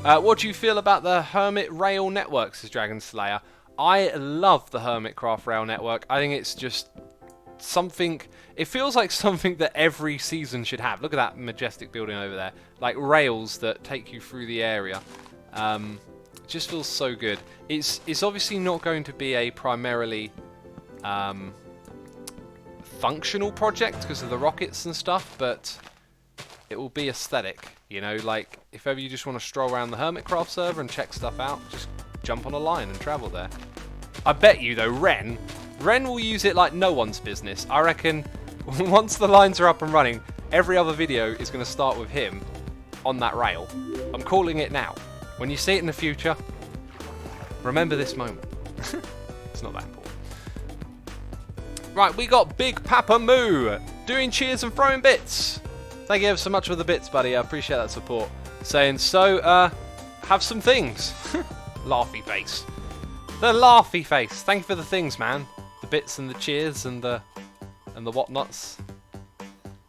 What do you feel about the Hermit Rail Network, says Dragon Slayer? I love the Hermitcraft Rail Network. I think it's just something, it feels like something that every season should have. Look at that majestic building over there. Like rails that take you through the area. It just feels so good. It's obviously not going to be a primarily functional project because of the rockets and stuff, but it will be aesthetic. You know, like if ever you just want to stroll around the Hermitcraft server and check stuff out, just jump on a line and travel there. I bet you though, Ren will use it like no one's business. I reckon once the lines are up and running, every other video is going to start with him on that rail. I'm calling it now. When you see it in the future, remember this moment. It's not that important. Right, we got Big Papa Moo doing cheers and throwing bits. Thank you ever so much for the bits, buddy. I appreciate that support. Saying, so, have some things. Laughy face. The laughy face. Thank you for the things, man. The bits and the cheers and the whatnots.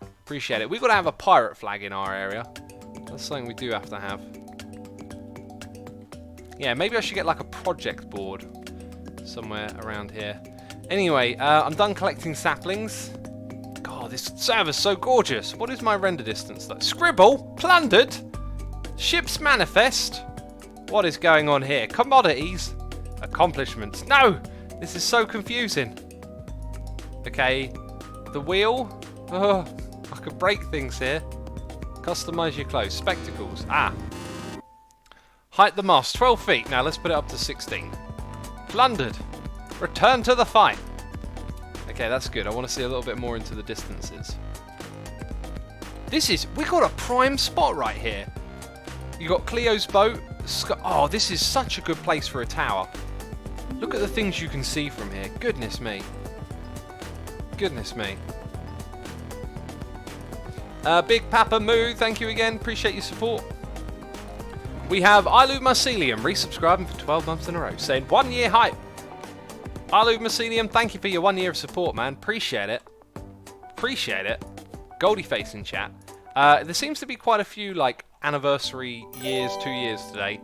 Appreciate it. We've got to have a pirate flag in our area. That's something we do have to have. Yeah, maybe I should get like a project board somewhere around here. Anyway, I'm done collecting saplings. God, this server's so gorgeous. What is my render distance though? Scribble? Plundered? Ship's manifest? What is going on here? Commodities? Accomplishments? No! This is so confusing. Okay, the wheel? Oh, I could break things here. Customize your clothes. Spectacles. Ah. Height the mast, 12 feet. Now let's put it up to 16. Plundered. Return to the fight. Okay, that's good. I want to see a little bit more into the distances. We got a prime spot right here. You got Cleo's boat. Oh, this is such a good place for a tower. Look at the things you can see from here. Goodness me. Goodness me. Big Papa Moo, thank you again. Appreciate your support. We have Ilu Mycelium resubscribing for 12 months in a row, saying 1 year hype. Ilu Mycelium, thank you for your 1 year of support, man. Appreciate it. Appreciate it. Goldie face in chat. There seems to be quite a few like anniversary years, 2 years today.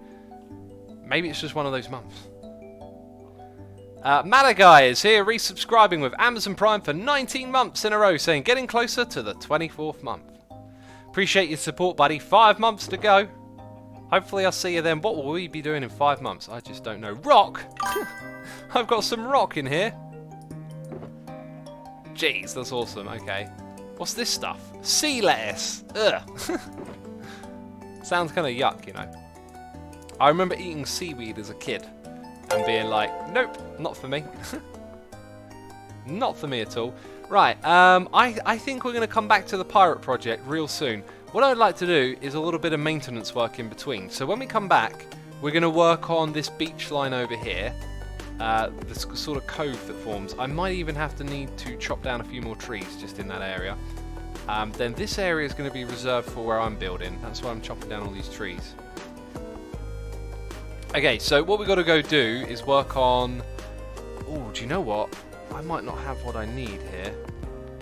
Maybe it's just one of those months. Malagai is here resubscribing with Amazon Prime for 19 months in a row, saying getting closer to the 24th month. Appreciate your support, buddy. 5 months to go. Hopefully I'll see you then. What will we be doing in 5 months? I just don't know. Rock! I've got some rock in here. Jeez, that's awesome. Okay. What's this stuff? Sea lettuce. Ugh. Sounds kind of yuck, you know. I remember eating seaweed as a kid and being like, nope, not for me. Not for me at all. Right, I think we're going to come back to the pirate project real soon. What I'd like to do is a little bit of maintenance work in between. So when we come back, we're going to work on this beach line over here. This sort of cove that forms. I might even have to need to chop down a few more trees just in that area. Then this area is going to be reserved for where I'm building. That's why I'm chopping down all these trees. Okay, so what we've got to go do is work on... Oh, do you know what? I might not have what I need here.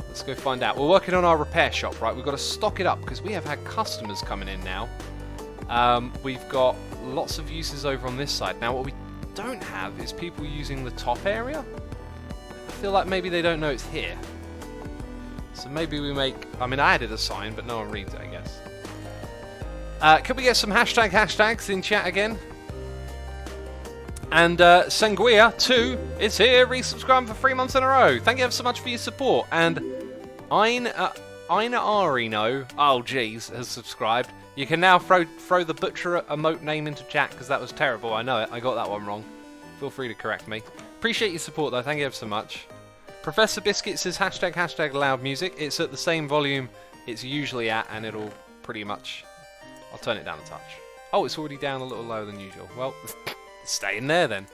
Let's go find out. We're working on our repair shop, right? We've got to stock it up because we have had customers coming in now. We've got lots of uses over on this side. Now, what we don't have is people using the top area. I feel like maybe they don't know it's here. So maybe we make... I mean, I added a sign, but no one reads it, I guess. Can we get some hashtags in chat again? And Sanguia2 is here, resubscribing for 3 months in a row. Thank you ever so much for your support. And Aina Arino, oh jeez, has subscribed. You can now throw the butcher emote name into chat because that was terrible. I know it. I got that one wrong. Feel free to correct me. Appreciate your support though. Thank you ever so much. Professor Biscuit says hashtag loud music. It's at the same volume it's usually at, and it'll pretty much... I'll turn it down a touch. Oh, it's already down a little lower than usual. Well... It's staying there then.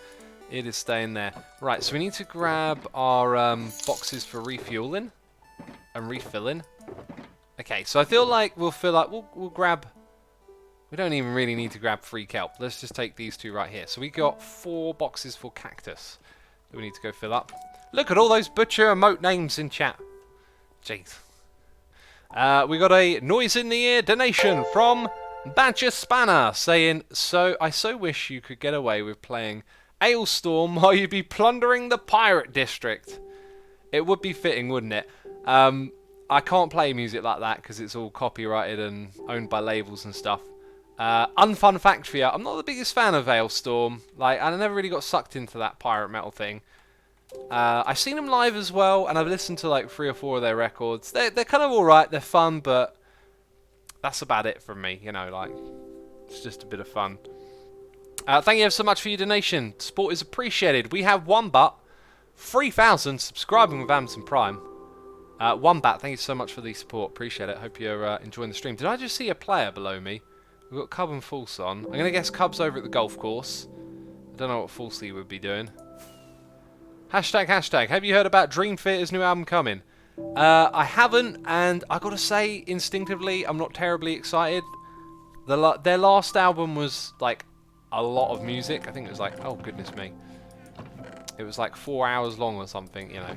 It is staying there. Right, so we need to grab our boxes for refueling and refilling. Okay, so I feel like we'll grab... We don't even really need to grab 3 kelp. Let's just take these 2 right here. So we got 4 boxes for cactus that we need to go fill up. Look at all those butcher emote names in chat. Jeez. We got a noise in the ear donation from... Badger Spanner saying, I so wish you could get away with playing Ailstorm while you'd be plundering the pirate district. It would be fitting, wouldn't it? I can't play music like that because it's all copyrighted and owned by labels and stuff. Unfun fact for you, I'm not the biggest fan of Ailstorm. Like, I never really got sucked into that pirate metal thing. I've seen them live as well, and I've listened to like 3 or 4 of their records. They're kind of alright, they're fun, but... That's about it from me, you know, like, it's just a bit of fun. Thank you so much for your donation. Support is appreciated. We have Wombat, 3,000 subscribing with Amazon Prime. Wombat, thank you so much for the support. Appreciate it. Hope you're enjoying the stream. Did I just see a player below me? We've got Cub and False on. I'm going to guess Cub's over at the golf course. I don't know what Falsey would be doing. Hashtag. Have you heard about Dream Theater's new album coming? I haven't, and I gotta say, instinctively, I'm not terribly excited. Their last album was, like, a lot of music. I think it was like, oh goodness me. It was like 4 hours long or something, you know.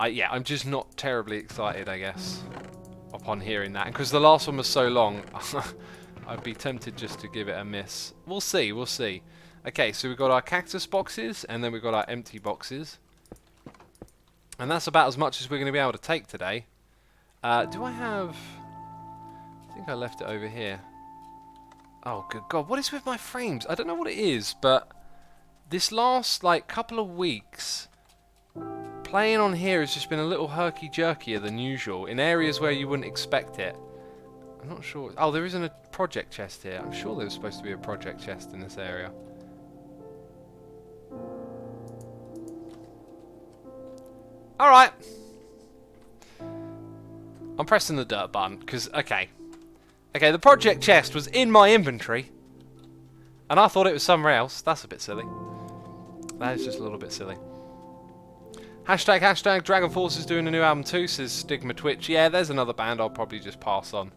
Yeah, I'm just not terribly excited, I guess, upon hearing that. And because the last one was so long, I'd be tempted just to give it a miss. We'll see, we'll see. Okay, so we've got our cactus boxes, and then we've got our empty boxes. And that's about as much as we're going to be able to take today. Do I have... I think I left it over here. Oh, good God. What is with my frames? I don't know what it is, but this last, like, couple of weeks, playing on here has just been a little herky-jerkier than usual, in areas where you wouldn't expect it. I'm not sure. Oh, there isn't a project chest here. I'm sure there was supposed to be a project chest in this area. Alright. I'm pressing the dirt button, because, okay. Okay, the project chest was in my inventory, and I thought it was somewhere else. That's a bit silly. That is just a little bit silly. Hashtag Dragon Force is doing a new album too, says Stigma Twitch. Yeah, there's another band I'll probably just pass on.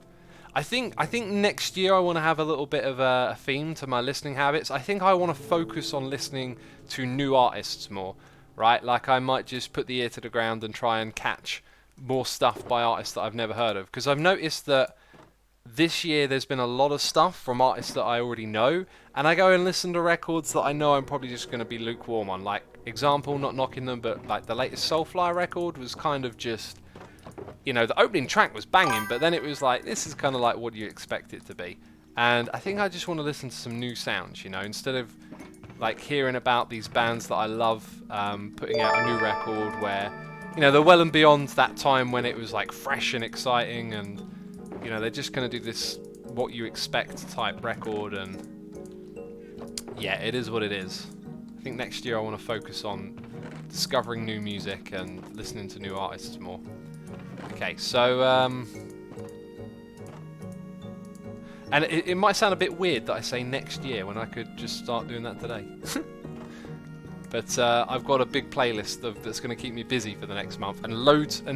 I think next year I want to have a little bit of a theme to my listening habits. I think I want to focus on listening to new artists more, right? Like I might just put the ear to the ground and try and catch more stuff by artists that I've never heard of. Because I've noticed that this year there's been a lot of stuff from artists that I already know, and I go and listen to records that I know I'm probably just going to be lukewarm on. Like, example, not knocking them, but like the latest Soulfly record was kind of just... You know, the opening track was banging, but then it was like, this is kind of like what you expect it to be. And I think I just want to listen to some new sounds, you know, instead of like hearing about these bands that I love putting out a new record where, you know, they're well and beyond that time when it was like fresh and exciting, and, you know, they're just going to do this what you expect type record, and yeah, it is what it is. I think next year I want to focus on discovering new music and listening to new artists more. Okay, so, and it might sound a bit weird that I say next year when I could just start doing that today. But I've got a big playlist that's going to keep me busy for the next month, and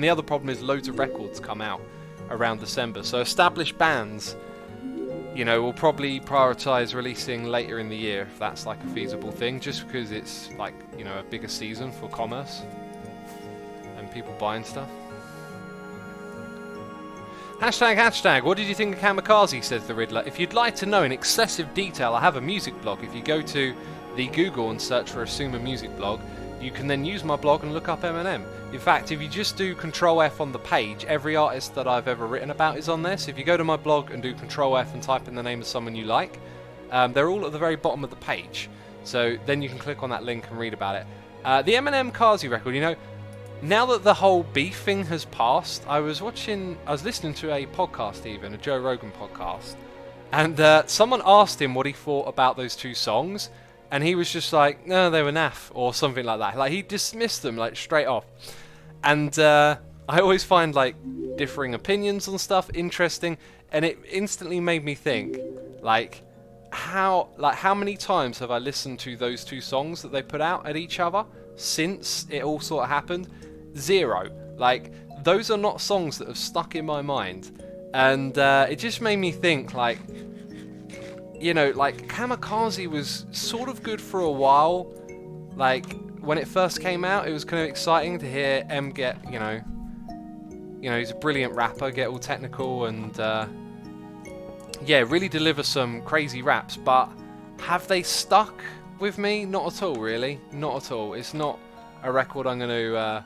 the other problem is loads of records come out around December. So established bands, you know, will probably prioritise releasing later in the year if that's like a feasible thing, just because it's like, you know, a bigger season for commerce and people buying stuff. Hashtag, what did you think of Kamikaze, says the Riddler. If you'd like to know in excessive detail, I have a music blog. If you go to the Google and search for Asuma Music Blog, you can then use my blog and look up Eminem. In fact, if you just do Control F on the page, every artist that I've ever written about is on there. So if you go to my blog and do Control F and type in the name of someone you like, they're all at the very bottom of the page. So then you can click on that link and read about it. The Eminem Kazi record, you know, now that the whole beef thing has passed, I was listening to a podcast even, a Joe Rogan podcast, and someone asked him what he thought about those two songs, and he was just like, no, they were naff, or something like that. Like, he dismissed them, like, straight off. And I always find, like, differing opinions on stuff interesting, and it instantly made me think, like how many times have I listened to those two songs that they put out at each other since it all sort of happened? Zero. Like, those are not songs that have stuck in my mind, and it just made me think, like, you know, like, Kamikaze was sort of good for a while. Like, when it first came out, it was kind of exciting to hear M get, you know, he's a brilliant rapper, get all technical and yeah, really deliver some crazy raps. But have they stuck with me? Not at all, really. Not at all. It's not a record I'm going to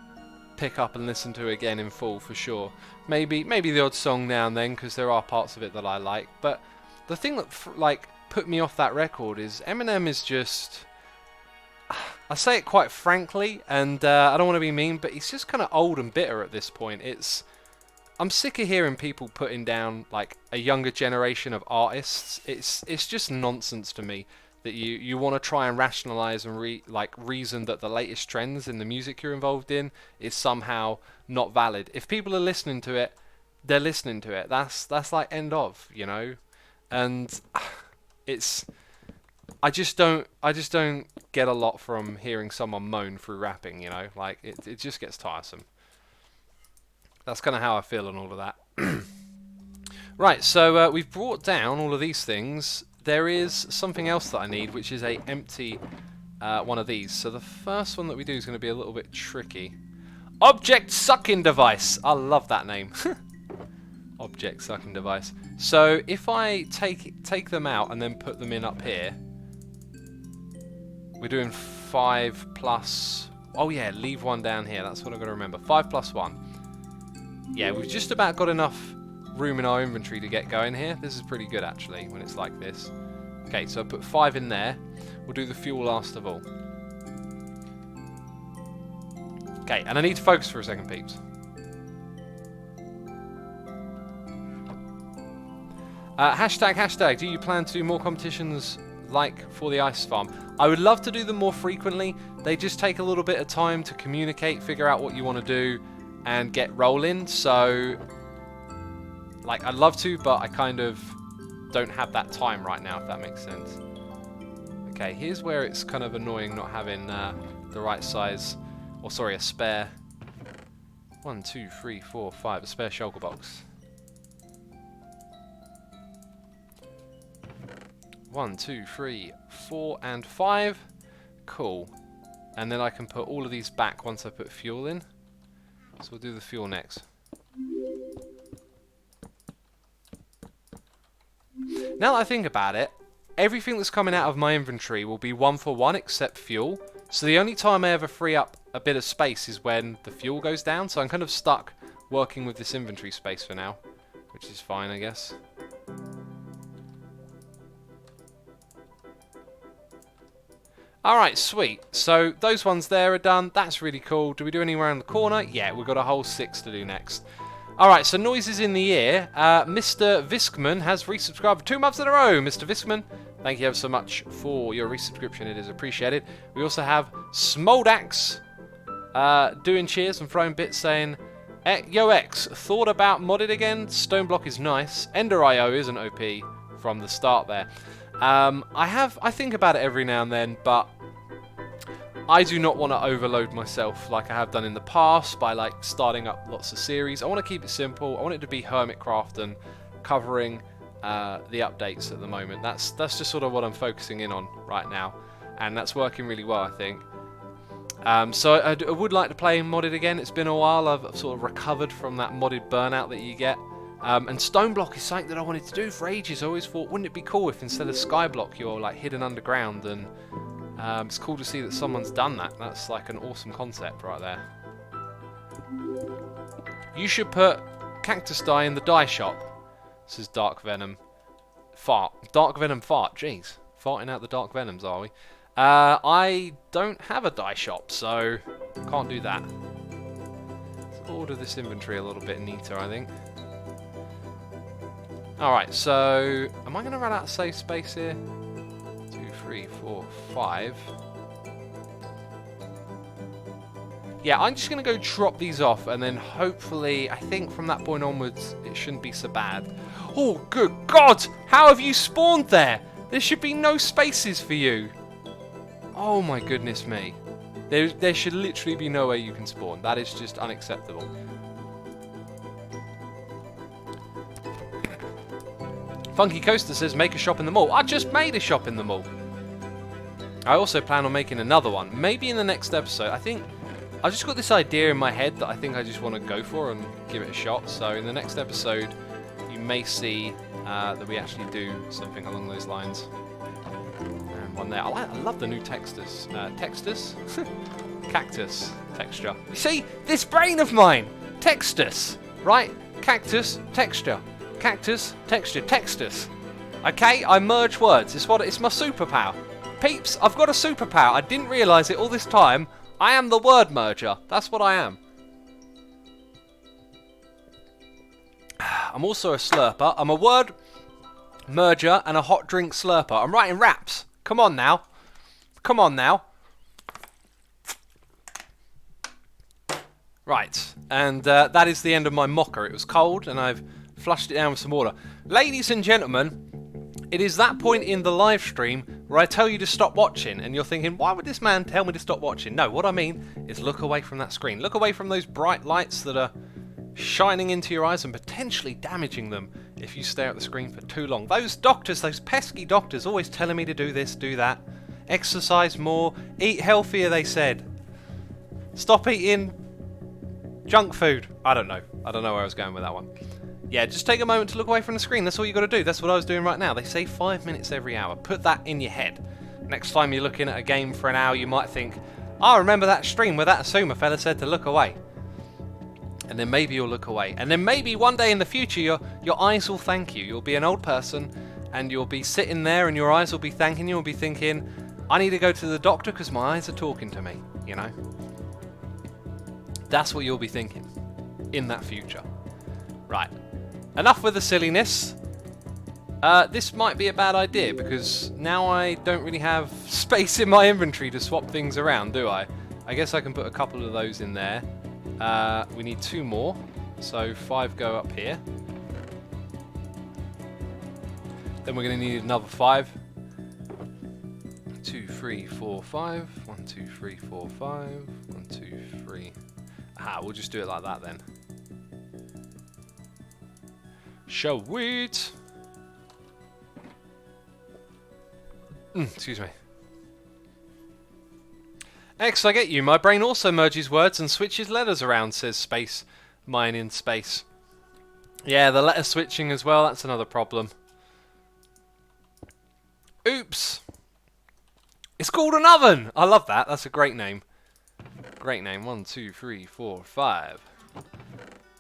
pick up and listen to again in full, for sure. Maybe the odd song now and then, because there are parts of it that I like. But the thing that like put me off that record is Eminem is just, I say it quite frankly, and I don't want to be mean, but he's just kind of old and bitter at this point. I'm sick of hearing people putting down like a younger generation of artists. It's just nonsense to me that you want to try and rationalize and reason that the latest trends in the music you're involved in is somehow not valid. If people are listening to it, they're listening to it. That's like end of, you know. And I just don't get a lot from hearing someone moan through rapping, you know. Like, it just gets tiresome. That's kind of how I feel on all of that. Right, so we've brought down all of these things. There is something else that I need, which is a empty one of these. So the first one that we do is going to be a little bit tricky. Object sucking device. I love that name. object sucking device. So if I take them out and then put them in up here, we're doing 5 plus... Oh yeah, leave one down here. That's what I've got to remember. 5 plus 1. Yeah, we've just about got enough room in our inventory to get going here. This is pretty good actually when it's like this. Okay, so I put 5 in there. We'll do the fuel last of all. Okay, and I need to focus for a second, peeps. Hashtag, do you plan to do more competitions like for the ice farm? I would love to do them more frequently. They just take a little bit of time to communicate, figure out what you want to do, and get rolling. So, like, I'd love to, but I kind of don't have that time right now, if that makes sense. Okay, here's where it's kind of annoying not having the right size, or sorry, a spare 1, 2, 3, 4, 5, a spare shulker box. 1, 2, 3, 4, and 5. Cool. And then I can put all of these back once I put fuel in. So we'll do the fuel next. Now that I think about it, everything that's coming out of my inventory will be 1 for 1 except fuel. So the only time I ever free up a bit of space is when the fuel goes down. So I'm kind of stuck working with this inventory space for now, which is fine, I guess. Alright, sweet. So those ones there are done. That's really cool. Do we do any around the corner? Yeah, we've got a whole 6 to do next. Alright, so noises in the ear. Mr. Viskman has resubscribed for 2 months in a row. Mr. Viskman, thank you ever so much for your resubscription. It is appreciated. We also have Smoldax doing cheers and throwing bits saying, Yo X, thought about modded again? Stoneblock is nice. Ender.io isn't OP from the start there. I think about it every now and then, but I do not want to overload myself like I have done in the past by like starting up lots of series. I want to keep it simple. I want it to be Hermitcraft and covering the updates at the moment. That's just sort of what I'm focusing in on right now, and that's working really well, I think. So I would like to play modded again. It's been a while. I've sort of recovered from that modded burnout that you get. And Stoneblock is something that I wanted to do for ages. I always thought, wouldn't it be cool if instead of Skyblock you're like hidden underground, and it's cool to see that someone's done that. That's like an awesome concept right there. You should put cactus dye in the dye shop, says Dark Venom. Fart. Dark Venom fart. Jeez. Farting out the Dark Venoms, are we? I don't have a dye shop, so can't do that. Let's order this inventory a little bit neater, I think. Alright, so am I going to run out of save space here? 2, 3, 4, 5. Yeah, I'm just going to go drop these off, and then hopefully, I think from that point onwards, it shouldn't be so bad. Oh, good God! How have you spawned there? There should be no spaces for you. Oh my goodness me. There should literally be no way you can spawn. That is just unacceptable. Funky Coaster says make a shop in the mall. I just made a shop in the mall. I also plan on making another one. Maybe in the next episode. I think I've just got this idea in my head that I think I just want to go for and give it a shot. So in the next episode, you may see that we actually do something along those lines. And one there. I love the new textures. Textures? Cactus texture. You see, this brain of mine. Textus, right? Cactus, texture. Cactus, texture, textus. Okay, I merge words. It's my superpower. Peeps, I've got a superpower. I didn't realise it all this time. I am the word merger. That's what I am. I'm also a slurper. I'm a word merger and a hot drink slurper. I'm writing raps. Come on now. Come on now. Right, and that is the end of my mocker. It was cold, and I've flushed it down with some water. Ladies and gentlemen, it is that point in the live stream where I tell you to stop watching, and you're thinking, why would this man tell me to stop watching? No, what I mean is look away from that screen. Look away from those bright lights that are shining into your eyes and potentially damaging them if you stare at the screen for too long. Those doctors, those pesky doctors, always telling me to do this, do that. Exercise more, eat healthier, they said. Stop eating junk food. I don't know where I was going with that one. Yeah, just take a moment to look away from the screen. That's all you got to do. That's what I was doing right now. They say 5 minutes every hour. Put that in your head. Next time you're looking at a game for an hour, you might think, I remember that stream where that Asuma fella said to look away. And then maybe you'll look away. And then maybe one day in the future, your eyes will thank you. You'll be an old person, and you'll be sitting there, and your eyes will be thanking you. You'll be thinking, I need to go to the doctor because my eyes are talking to me, you know? That's what you'll be thinking in that future. Right. Enough with the silliness. This might be a bad idea because now I don't really have space in my inventory to swap things around, do I? I guess I can put a couple of those in there. We need 2 more, so 5 go up here. Then we're going to need another 5. 2, 3, 4, 5. 1, 2, 3, 4, 5. 1, 2, 3. Aha, we'll just do it like that then. Sweet. Excuse me. X, I get you. My brain also merges words and switches letters around, says Space Mine in Space. Yeah, the letter switching as well, that's another problem. Oops. It's called an oven. I love that. That's a great name. Great name. 1, 2, 3, 4, 5.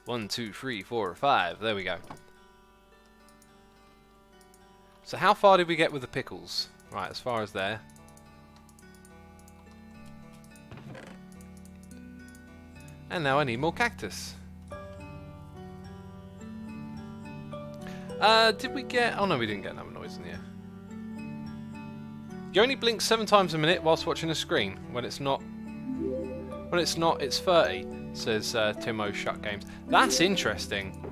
1, 2, 3, 4, 5. There we go. So how far did we get with the pickles? Right, as far as there. And now I need more cactus. Did we get... Oh no, we didn't get another noise in here. You only blink 7 times a minute whilst watching a screen. When it's not... When it's not, it's 30, says Timo Shut Games. That's interesting.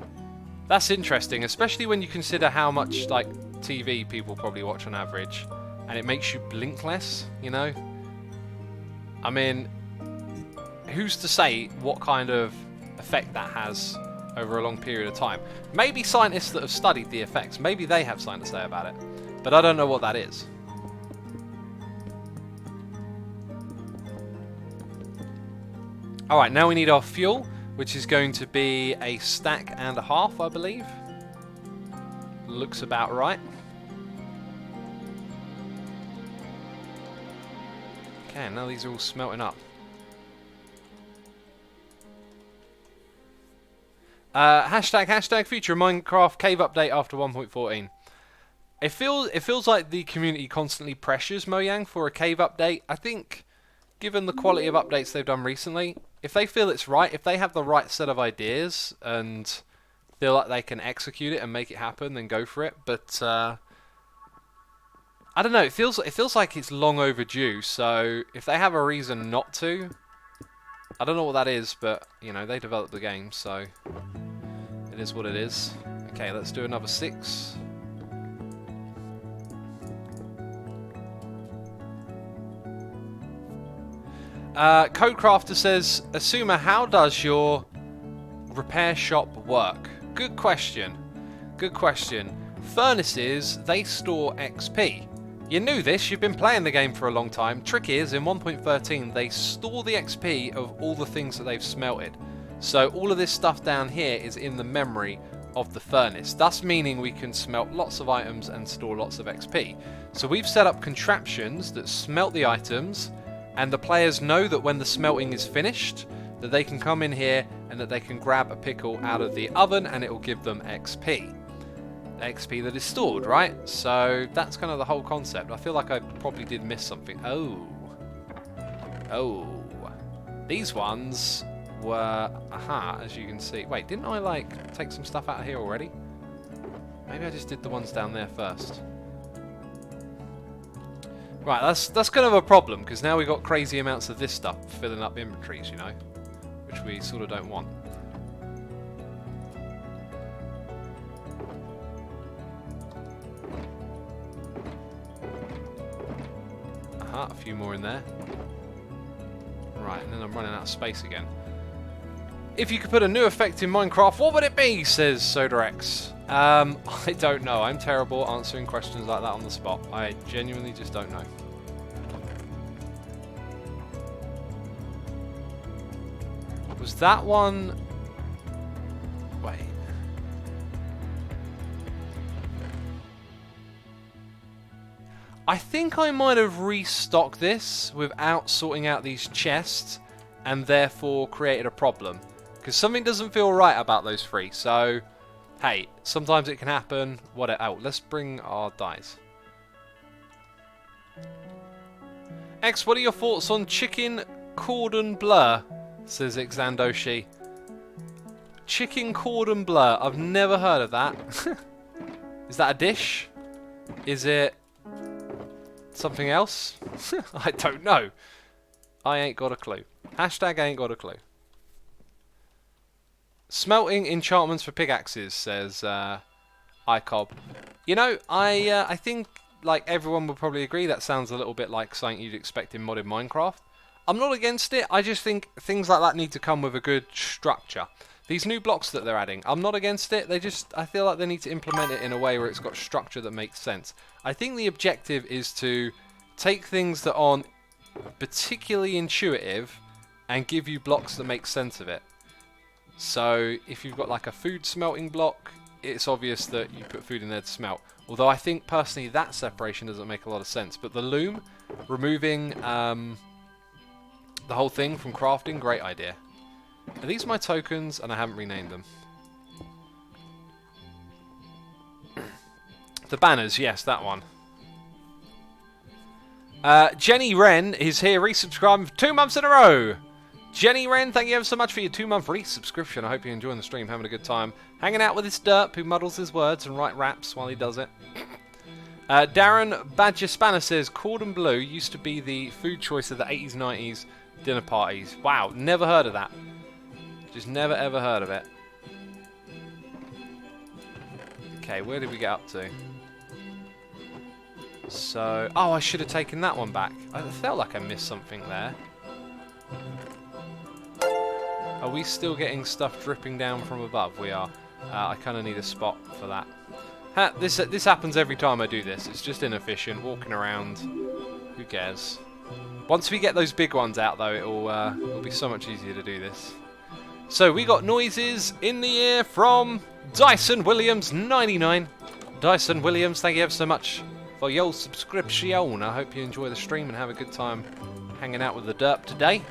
That's interesting, especially when you consider how much, like, TV people probably watch on average. And it makes you blink less, you know? I mean, who's to say what kind of effect that has over a long period of time? Maybe scientists that have studied the effects, maybe they have something to say about it. But I don't know what that is. Alright, now we need our fuel, which is going to be a stack and a half, I believe. Looks about right. Okay, now these are all smelting up. Hashtag future Minecraft cave update after 1.14. It feels like the community constantly pressures Mojang for a cave update. I think, given the quality of updates they've done recently, if they feel it's right, if they have the right set of ideas and feel like they can execute it and make it happen, then go for it. But I don't know. It feels like it's long overdue. So if they have a reason not to, I don't know what that is, but you know they developed the game, so it is what it is. Okay, let's do another 6. Codecrafter says, Asuma, how does your repair shop work? Good question. Good question. Furnaces, they store XP. You knew this, you've been playing the game for a long time. Trick is, in 1.13, they store the XP of all the things that they've smelted. So all of this stuff down here is in the memory of the furnace, thus meaning we can smelt lots of items and store lots of XP. So we've set up contraptions that smelt the items, and the players know that when the smelting is finished, that they can come in here and that they can grab a pickle out of the oven and it will give them XP. XP that is stored, right? So that's kind of the whole concept. I feel like I probably did miss something. Oh. These ones were, as you can see. Wait, didn't I like take some stuff out of here already? Maybe I just did the ones down there first. Right, that's kind of a problem, because now we've got crazy amounts of this stuff filling up inventories, you know, which we sort of don't want. A few more in there. Right, and then I'm running out of space again. If you could put a new effect in Minecraft, what would it be, says Sodarex. I don't know. I'm terrible answering questions like that on the spot. I genuinely just don't know. Was that one... Wait. I think I might have restocked this without sorting out these chests and therefore created a problem. Because something doesn't feel right about those 3. So, hey, sometimes it can happen. Oh, let's bring our dice. X, what are your thoughts on chicken cordon bleu? Says Xandoshi. Chicken cordon bleu. I've never heard of that. Is that a dish? Is it something else? I don't know. I ain't got a clue. Hashtag ain't got a clue. Smelting enchantments for pickaxes, says iCob. You know, I think like everyone would probably agree that sounds a little bit like something you'd expect in modded Minecraft. I'm not against it. I just think things like that need to come with a good structure. These new blocks that they're adding, I'm not against it. I feel like they need to implement it in a way where it's got structure that makes sense. I think the objective is to take things that aren't particularly intuitive and give you blocks that make sense of it. So if you've got like a food smelting block, it's obvious that you put food in there to smelt. Although I think personally that separation doesn't make a lot of sense. But the loom, removing the whole thing from crafting, great idea. Are these my tokens? And I haven't renamed them. The banners, yes, that one. Jenny Wren is here resubscribing for 2 months in a row. Jenny Wren, thank you ever so much for your 2-month resubscription. I hope you're enjoying the stream, having a good time. Hanging out with this derp who muddles his words and write raps while he does it. Darren Badger-Spanner says, cordon bleu used to be the food choice of the 80s, 90s dinner parties. Wow, never heard of that. Just never ever heard of it. Okay, where did we get up to? So, oh, I should have taken that one back. I felt like I missed something there. Are we still getting stuff dripping down from above? We are. I kind of need a spot for that. This happens every time I do this. It's just inefficient, walking around. Who cares? Once we get those big ones out, though, it'll be so much easier to do this. So we got noises in the air from Dyson Williams 99. Dyson Williams, thank you ever so much for your subscription. I hope you enjoy the stream and have a good time hanging out with the derp today.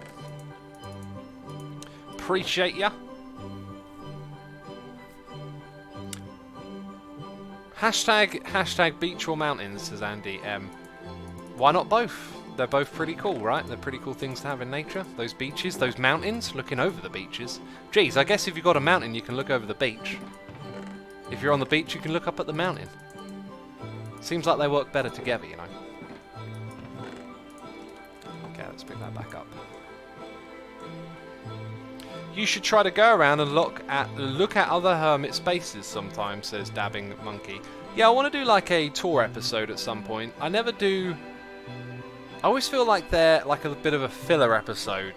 Appreciate ya. Hashtag beach or mountains, says Andy M. Why not both? They're both pretty cool, right? They're pretty cool things to have in nature. Those beaches, those mountains, looking over the beaches. Geez, I guess if you've got a mountain, you can look over the beach. If you're on the beach, you can look up at the mountain. Seems like they work better together, you know. Okay, let's pick that back up. You should try to go around and look at other hermit spaces sometimes, says Dabbing Monkey. Yeah, I want to do like a tour episode at some point. I never do. I always feel like they're like a bit of a filler episode.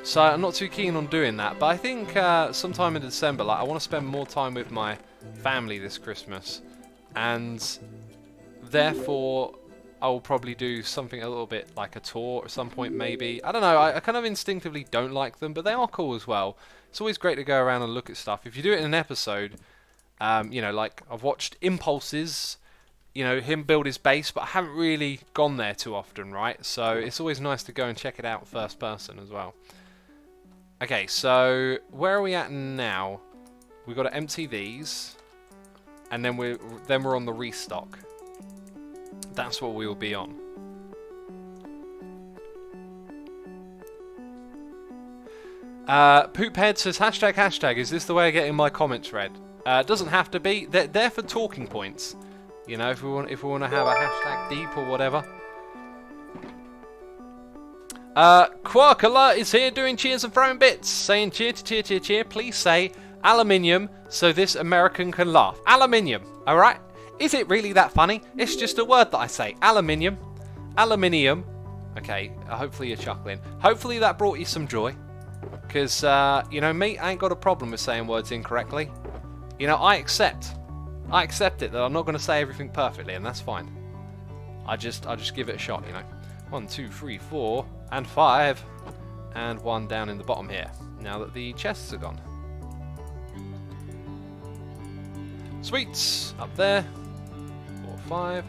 So I'm not too keen on doing that. But I think sometime in December, like I want to spend more time with my family this Christmas. And therefore, I will probably do something a little bit like a tour at some point maybe. I don't know, I kind of instinctively don't like them, but they are cool as well. It's always great to go around and look at stuff. If you do it in an episode, you know, like I've watched Impulses, you know, him build his base, but I haven't really gone there too often, right? So it's always nice to go and check it out first person as well. Okay, so where are we at now? We've got to empty these, and then we're on the restock. That's what we will be on. Poophead says, hashtag, is this the way of getting my comments read? It doesn't have to be. They're for talking points. You know, if we want to have a hashtag deep or whatever. Quarkala is here doing cheers and throwing bits, saying cheer to cheer, cheer, cheer. Please say aluminium so this American can laugh. Aluminium, alright? Is it really that funny? It's just a word that I say. Aluminium. Aluminium. Okay, hopefully you're chuckling. Hopefully that brought you some joy. Because, you know, me, I ain't got a problem with saying words incorrectly. You know, I accept it that I'm not going to say everything perfectly, and that's fine. I'll just give it a shot, you know. 1, 2, 3, 4, and 5. And 1 down in the bottom here. Now that the chests are gone. Sweets! Up there. 4, 5.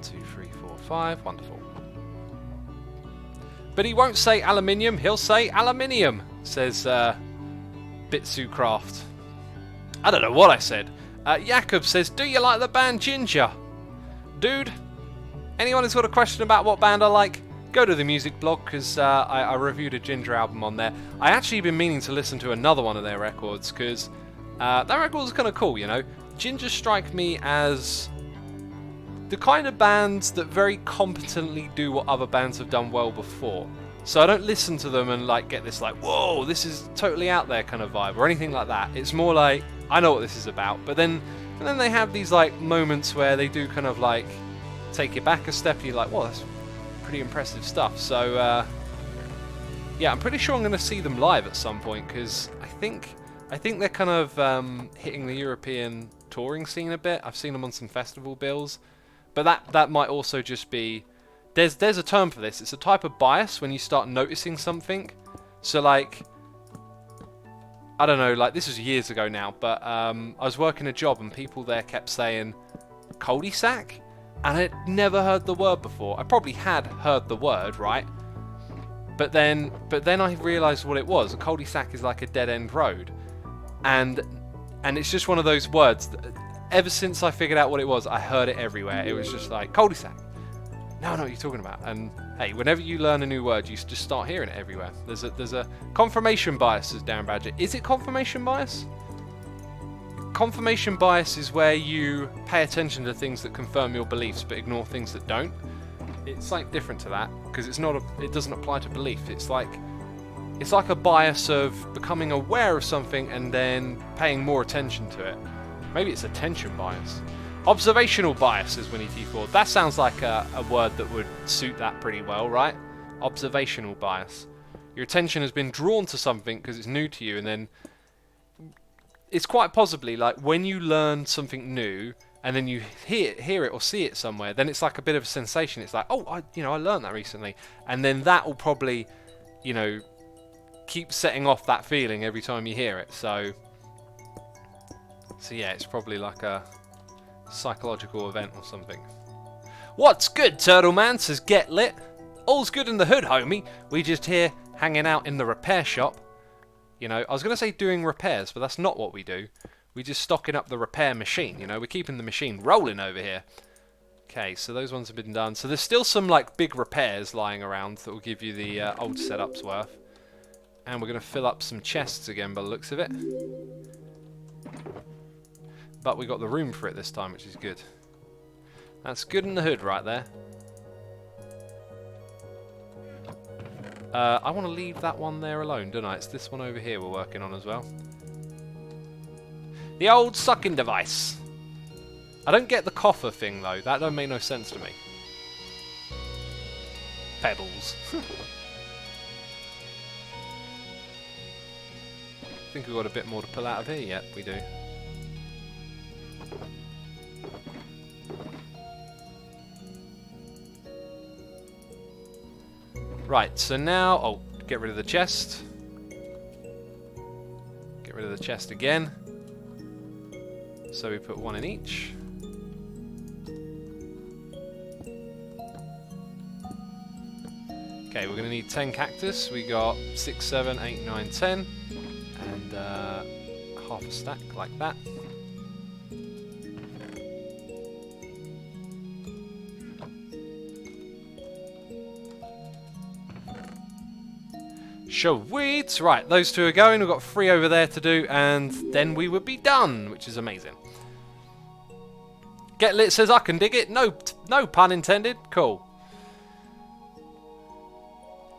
2, 3, 4, 5. Wonderful. But he won't say aluminium, he'll say aluminium, says Bitsu Craft. I don't know what I said. Jakob says, do you like the band Ginger? Dude, anyone who's got a question about what band I like, go to the music blog, because I reviewed a Ginger album on there. I actually been meaning to listen to another one of their records, because that record was kind of cool, you know. Ginger strike me as the kind of bands that very competently do what other bands have done well before. So I don't listen to them and like get this like, whoa, this is totally out there kind of vibe or anything like that. It's more like, I know what this is about. But then they have these like moments where they do kind of like take you back a step and you're like, well, that's pretty impressive stuff. So yeah, I'm pretty sure I'm going to see them live at some point, because I think they're kind of hitting the European touring scene a bit. I've seen them on some festival bills. But that might also just be... There's a term for this. It's a type of bias when you start noticing something. So, like... I don't know, like, this was years ago now, but I was working a job and people there kept saying cul-de-sac, and I'd never heard the word before. I probably had heard the word, right? But then I realised what it was. A cul-de-sac is like a dead-end road. And it's just one of those words that... Ever since I figured out what it was, I heard it everywhere. It was just like, cul-de-sac. No, I know what you're talking about. And hey, whenever you learn a new word, you just start hearing it everywhere. There's a confirmation bias, says Darren Badger. Is it confirmation bias? Confirmation bias is where you pay attention to things that confirm your beliefs but ignore things that don't. It's like different to that, because it doesn't apply to belief. It's like a bias of becoming aware of something and then paying more attention to it. Maybe it's attention bias. Observational bias is Winnie T4. That sounds like a word that would suit that pretty well, right? Observational bias. Your attention has been drawn to something because it's new to you, and then it's quite possibly like when you learn something new and then you hear it or see it somewhere, then it's like a bit of a sensation. It's like, oh, I learned that recently, and then that will probably, keep setting off that feeling every time you hear it. So yeah, it's probably like a psychological event or something. What's good, Turtle Man, says Get Lit. All's good in the hood, homie. We just here hanging out in the repair shop. I was going to say doing repairs, but that's not what we do. We're just stocking up the repair machine, We're keeping the machine rolling over here. Okay, so those ones have been done. So there's still some like big repairs lying around that will give you the old setup's worth. And we're going to fill up some chests again by the looks of it. But we got the room for it this time, which is good. That's good in the hood right there. I want to leave that one there alone, don't I? It's this one over here we're working on as well. The old sucking device. I don't get the coffer thing though. That don't make no sense to me. Pebbles. I think we've got a bit more to pull out of here yet. We do. Right, so now, get rid of the chest. Get rid of the chest again. So we put one in each. Okay, we're going to need 10 cactus. We got 6, 7, 8, 9, 10. And half a stack like that. Sweet! Right, those two are going. We've got 3 over there to do, and then we would be done, which is amazing. Get Lit says, I can dig it. No pun intended. Cool.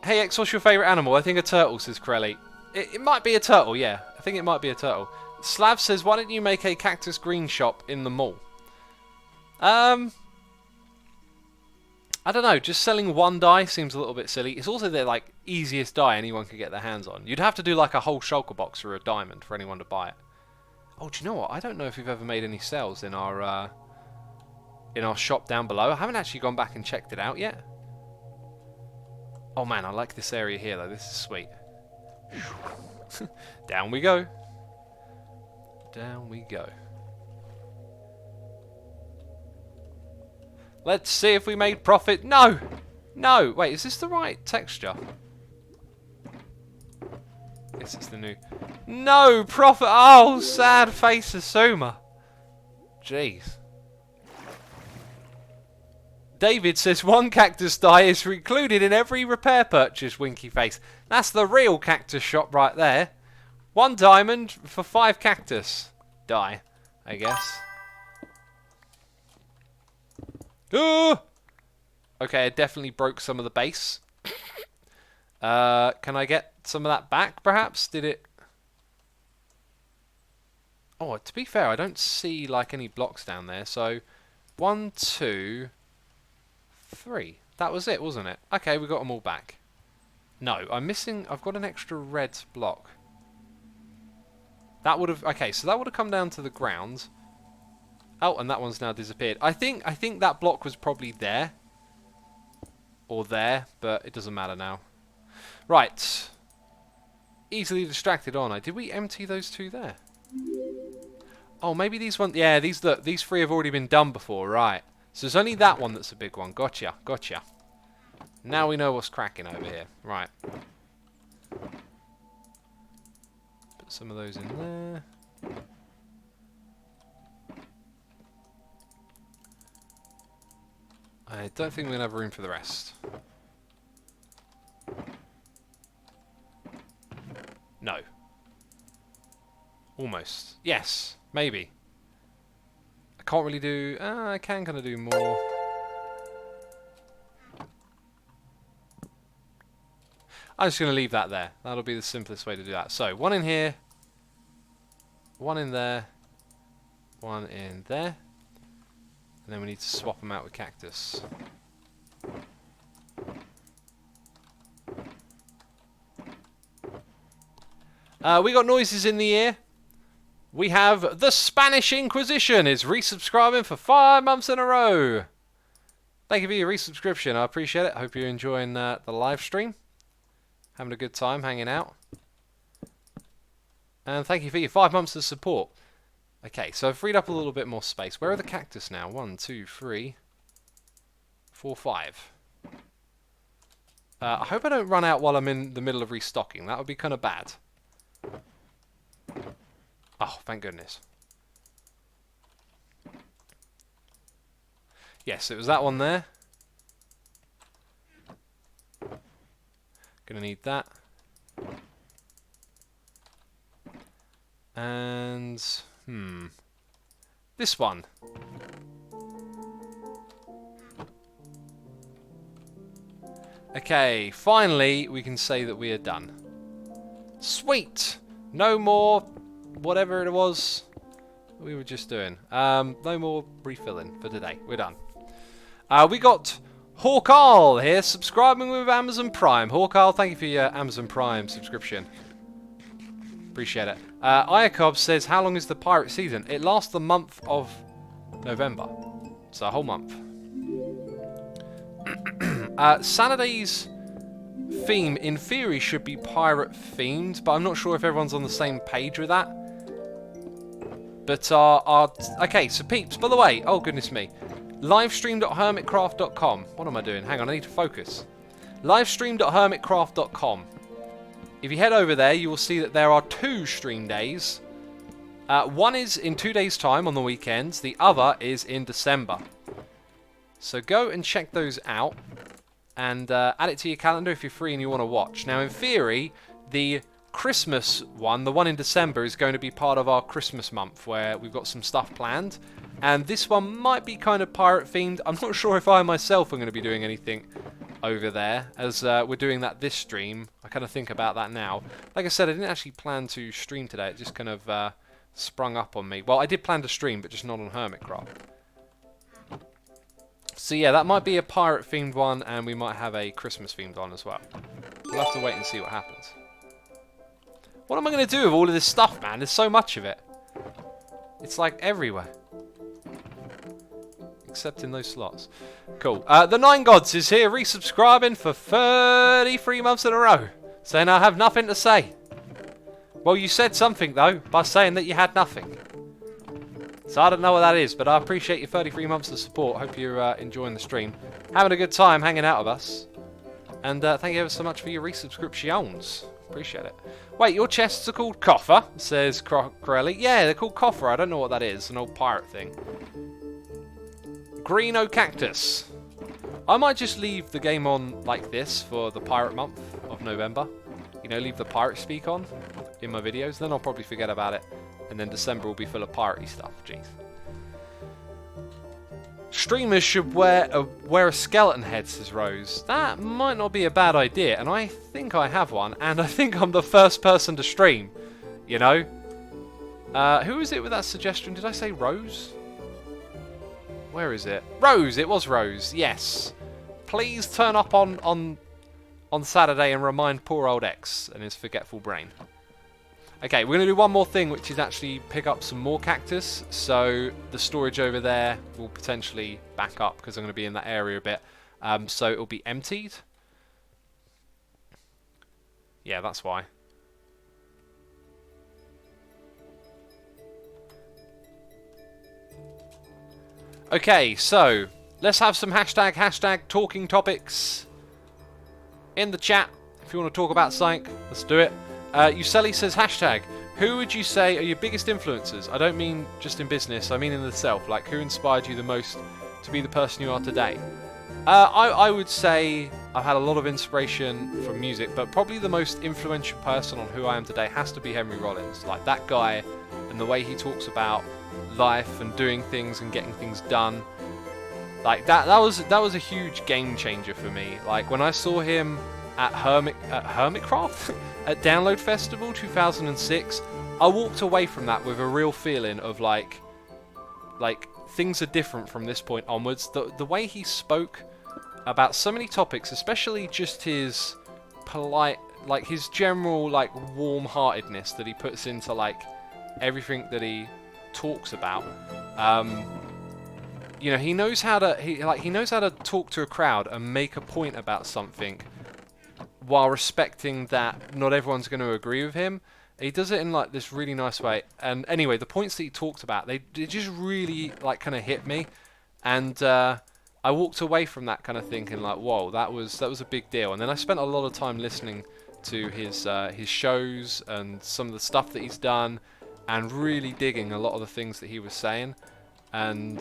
Hey X, what's your favourite animal? I think a turtle, says Corelli. It might be a turtle, yeah. I think it might be a turtle. Slav says, why don't you make a cactus green shop in the mall? I don't know, just selling one dye seems a little bit silly. It's also the like easiest dye anyone could get their hands on. You'd have to do like a whole shulker box or a diamond for anyone to buy it. Oh, do you know what? I don't know if we've ever made any sales in our shop down below. I haven't actually gone back and checked it out yet. Oh man, I like this area here though. This is sweet. Down we go. Down we go. Let's see if we made profit. No! No! Wait, is this the right texture? Yes, it's the new... No! Profit! Oh, sad face Asuma. Jeez. David says 1 cactus dye is included in every repair purchase, winky face. That's the real cactus shop right there. 1 diamond for 5 cactus dye, I guess. Oh! Okay, I definitely broke some of the base. Can I get some of that back, perhaps? Did it... Oh, to be fair, I don't see, like, any blocks down there. So, 1, 2, 3. That was it, wasn't it? Okay, we got them all back. No, I'm missing... I've got an extra red block. That would have... Okay, so that would have come down to the ground. Oh, and that one's now disappeared. I think that block was probably there. Or there, but it doesn't matter now. Right. Easily distracted, aren't I? Did we empty those 2 there? Oh, maybe these ones... Yeah, these 3 have already been done before, right. So there's only that one that's a big one. Gotcha, gotcha. Now we know what's cracking over here. Right. Put some of those in there. I don't think we're going to have room for the rest. No. Almost. Yes. Maybe. I can't really do... I can kind of do more. I'm just going to leave that there. That'll be the simplest way to do that. So, 1 in here. 1 in there. 1 in there. And then we need to swap them out with cactus. We got noises in the ear. We have the Spanish Inquisition is resubscribing for 5 months in a row. Thank you for your resubscription. I appreciate it. Hope you're enjoying the live stream. Having a good time hanging out. And thank you for your 5 months of support. Okay, so I've freed up a little bit more space. Where are the cactus now? 1, 2, 3, 4, 5. I hope I don't run out while I'm in the middle of restocking. That would be kind of bad. Oh, thank goodness. Yes, it was that one there. Gonna need that. And... this one. Okay, finally we can say that we are done. Sweet! No more whatever it was we were just doing. No more refilling for today. We're done. We got Hawkarl here subscribing with Amazon Prime. Hawkarl, thank you for your Amazon Prime subscription. Appreciate it. Iacob says, how long is the pirate season? It lasts the month of November. So a whole month. Saturday's theme, in theory, should be pirate themed, but I'm not sure if everyone's on the same page with that. But okay, so peeps, by the way, oh goodness me. Livestream.hermitcraft.com. What am I doing? Hang on, I need to focus. Livestream.hermitcraft.com. If you head over there, you will see that there are 2 stream days. One is in 2 days' time on the weekends. The other is in December. So go and check those out. And add it to your calendar if you're free and you want to watch. Now, in theory, the Christmas one, the one in December, is going to be part of our Christmas month, where we've got some stuff planned. And this one might be kind of pirate-themed. I'm not sure if I myself am going to be doing anything over there, as we're doing that this stream. I kind of think about that now. Like I said, I didn't actually plan to stream today. It just kind of sprung up on me. Well, I did plan to stream, but just not on Hermitcraft. So yeah, that might be a pirate-themed one, and we might have a Christmas-themed one as well. We'll have to wait and see what happens. What am I going to do with all of this stuff, man? There's so much of it. It's like everywhere. Except in those slots. Cool. The Nine Gods is here, resubscribing for 33 months in a row. Saying I have nothing to say. Well, you said something, though, by saying that you had nothing. So I don't know what that is, but I appreciate your 33 months of support. Hope you're enjoying the stream. Having a good time hanging out with us. And thank you ever so much for your resubscriptions. Appreciate it. Wait, your chests are called Coffer, says Corelli. Yeah, they're called Coffer. I don't know what that is. An old pirate thing. Greeno Cactus. I might just leave the game on like this for the pirate month of November. You know, leave the pirate speak on in my videos. Then I'll probably forget about it. And then December will be full of piratey stuff. Jeez. Streamers should wear a skeleton head, says Rose. That might not be a bad idea, and I think I have one, and I think I'm the first person to stream. You know? Who is it with that suggestion? Did I say Rose? Where is it? Rose! It was Rose, yes. Please turn up on Saturday and remind poor old X and his forgetful brain. Okay, we're going to do one more thing, which is actually pick up some more cactus. So the storage over there will potentially back up because I'm going to be in that area a bit. So it'll be emptied. Yeah, that's why. Okay, so let's have some hashtag talking topics in the chat. If you want to talk about something, let's do it. Uselli says hashtag. Who would you say are your biggest influences? I don't mean just in business, I mean in the self. Like, who inspired you the most to be the person you are today? I would say I've had a lot of inspiration from music, but probably the most influential person on who I am today has to be Henry Rollins. Like, that guy and the way he talks about life and doing things and getting things done. Like, that was a huge game changer for me. Like, when I saw him at Hermitcraft at Download Festival 2006, I walked away from that with a real feeling of like things are different from this point onwards. The way he spoke about so many topics, especially just his polite, like his general like warm-heartedness that he puts into like everything that he talks about. You know, he knows how to talk to a crowd and make a point about something, while respecting that not everyone's going to agree with him. He does it in like this really nice way. And anyway, the points that he talked about, they just really like kind of hit me. And I walked away from that kind of thinking like, whoa, that was a big deal. And then I spent a lot of time listening to his shows and some of the stuff that he's done, and really digging a lot of the things that he was saying. And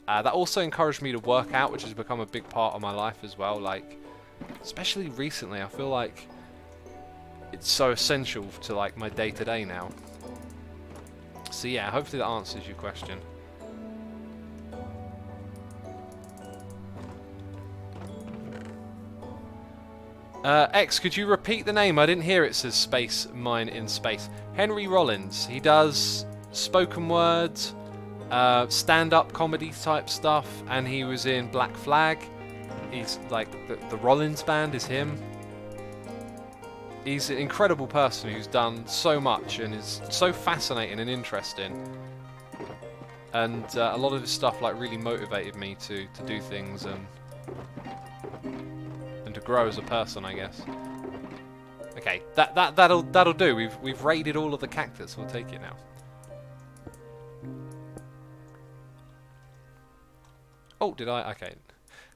that also encouraged me to work out, which has become a big part of my life as well. Like, especially recently, I feel like it's so essential to like my day-to-day now. So yeah, hopefully that answers your question. X, could you repeat the name? I didn't hear it. Says Space Mine in Space. Henry Rollins. He does spoken word, stand-up comedy type stuff, and he was in Black Flag. He's like, the Rollins band is him. He's an incredible person who's done so much and is so fascinating and interesting. And a lot of his stuff like really motivated me to do things and to grow as a person, I guess. Okay, that'll do. We've raided all of the cactus. We'll take it now. Oh, did I? Okay.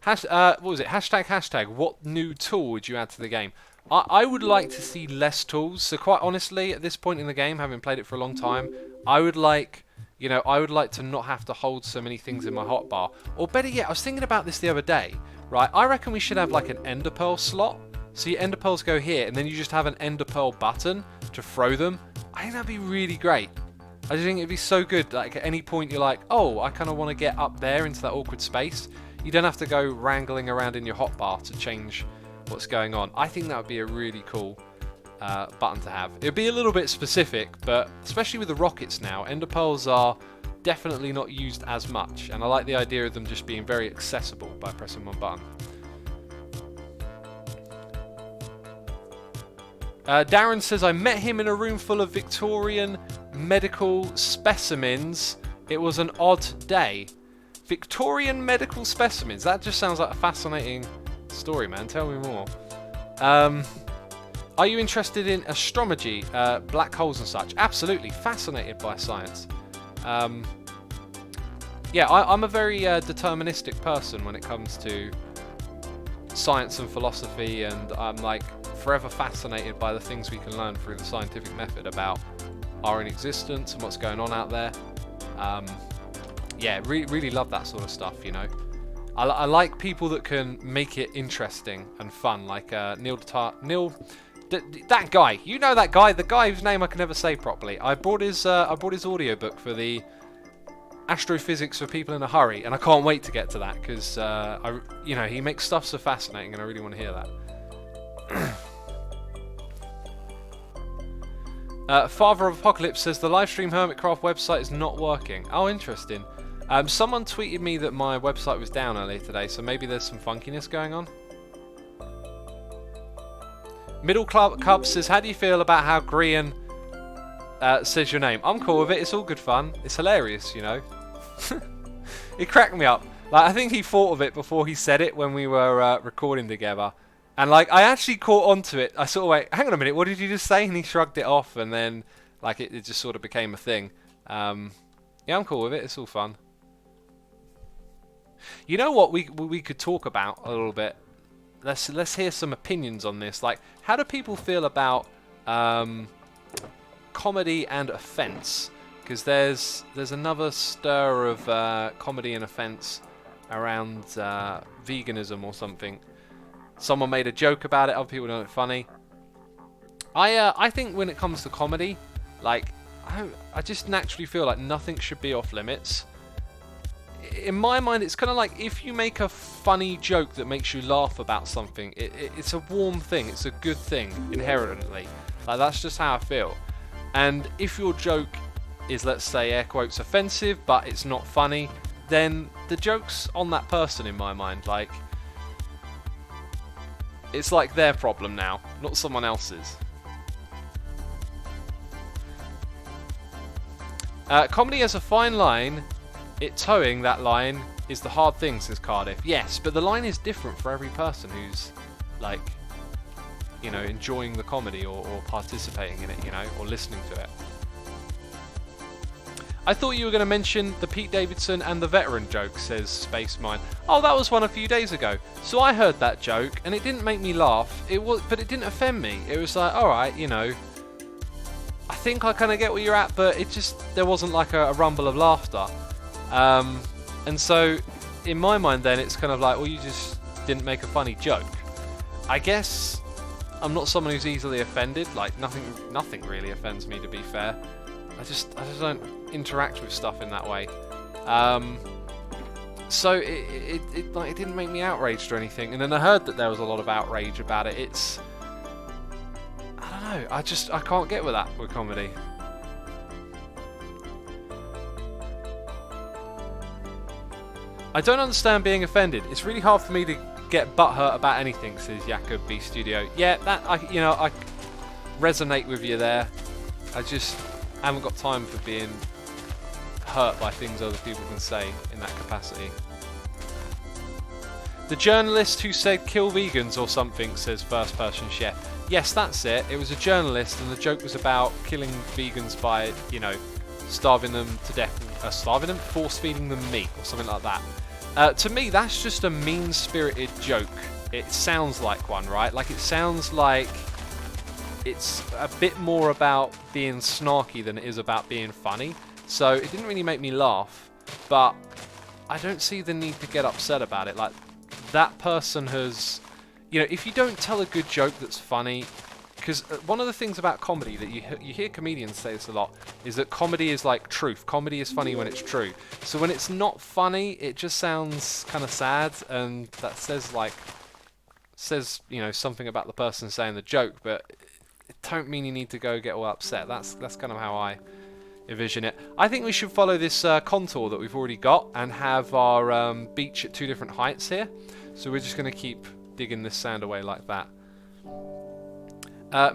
What was it? Hashtag. What new tool would you add to the game? I would like to see less tools. So quite honestly, at this point in the game, having played it for a long time, I would like to not have to hold so many things in my hotbar. Or better yet, I was thinking about this the other day. Right, I reckon we should have like an ender pearl slot. So your ender pearls go here, and then you just have an ender pearl button to throw them. I think that'd be really great. I just think it'd be so good. Like at any point, you're like, oh, I kind of want to get up there into that awkward space. You don't have to go wrangling around in your hotbar to change what's going on. I think that would be a really cool button to have. It'd be a little bit specific, but especially with the rockets now, ender pearls are definitely not used as much, and I like the idea of them just being very accessible by pressing one button. Darren says, I met him in a room full of Victorian medical specimens. It was an odd day. Victorian medical specimens. That just sounds like a fascinating story, man. Tell me more. Are you interested in astrology, black holes and such? Absolutely. Fascinated by science. yeah, I'm a very deterministic person when it comes to science and philosophy, and I'm like forever fascinated by the things we can learn through the scientific method about our own existence and what's going on out there. Yeah, really love that sort of stuff, you know. I like people that can make it interesting and fun, like Neil, that guy. You know that guy, the guy whose name I can never say properly. I brought his audiobook for the Astrophysics for People in a Hurry, and I can't wait to get to that because you know, he makes stuff so fascinating, and I really want to hear that. Father of Apocalypse says the livestream Hermitcraft website is not working. Oh, interesting. Someone tweeted me that my website was down earlier today, so maybe there's some funkiness going on. Middle Cub says, how do you feel about how Grian says your name? I'm cool with it. It's all good fun. It's hilarious, you know. It cracked me up. Like, I think he thought of it before he said it when we were recording together. And like, I actually caught onto it. I sort of went, hang on a minute, what did you just say? And he shrugged it off, and then like it just sort of became a thing. Yeah, I'm cool with it. It's all fun. You know what we could talk about a little bit? Let's hear some opinions on this. Like, how do people feel about comedy and offence? Because there's another stir of comedy and offence around veganism or something. Someone made a joke about it. Other people found it funny. I think when it comes to comedy, like I just naturally feel like nothing should be off limits. In my mind, it's kind of like if you make a funny joke that makes you laugh about something, it's a warm thing. It's a good thing inherently. Like, that's just how I feel. And if your joke is, let's say, air quotes, offensive, but it's not funny, then the joke's on that person in my mind. Like, it's like their problem now, not someone else's. Comedy has a fine line. It towing that line is the hard thing, says Cardiff. Yes, but the line is different for every person who's, like, you know, enjoying the comedy or participating in it, you know, or listening to it. I thought you were going to mention the Pete Davidson and the veteran joke, says Space Mine. Oh, that was one a few days ago. So I heard that joke, and it didn't make me laugh. But it didn't offend me. It was like, all right, you know, I think I kind of get where you're at, but there wasn't like a rumble of laughter. And so, in my mind then, it's kind of like, well, you just didn't make a funny joke. I guess I'm not someone who's easily offended. Like, nothing really offends me, to be fair. I just don't interact with stuff in that way. So it didn't make me outraged or anything. And then I heard that there was a lot of outrage about it. I don't know. I can't get with that with comedy. I don't understand being offended. It's really hard for me to get butthurt about anything, says Jakob B Studio. Yeah, I resonate with you there. I just haven't got time for being hurt by things other people can say in that capacity. The journalist who said kill vegans or something, says First Person Chef. Yes, that's it. It was a journalist, and the joke was about killing vegans by, you know, starving them to death, force feeding them meat or something like that. To me, that's just a mean-spirited joke. It sounds like one, right? Like, it sounds like it's a bit more about being snarky than it is about being funny. So it didn't really make me laugh, but I don't see the need to get upset about it. Like, that person has, you know, if you don't tell a good joke that's funny, because one of the things about comedy that you hear comedians say this a lot is that comedy is like truth. Comedy is funny when it's true. So when it's not funny, it just sounds kind of sad, and that says you know, something about the person saying the joke, but it don't mean you need to go get all upset. That's kind of how I envision it. I think we should follow this contour that we've already got and have our beach at 2 different heights here. So we're just going to keep digging this sand away like that.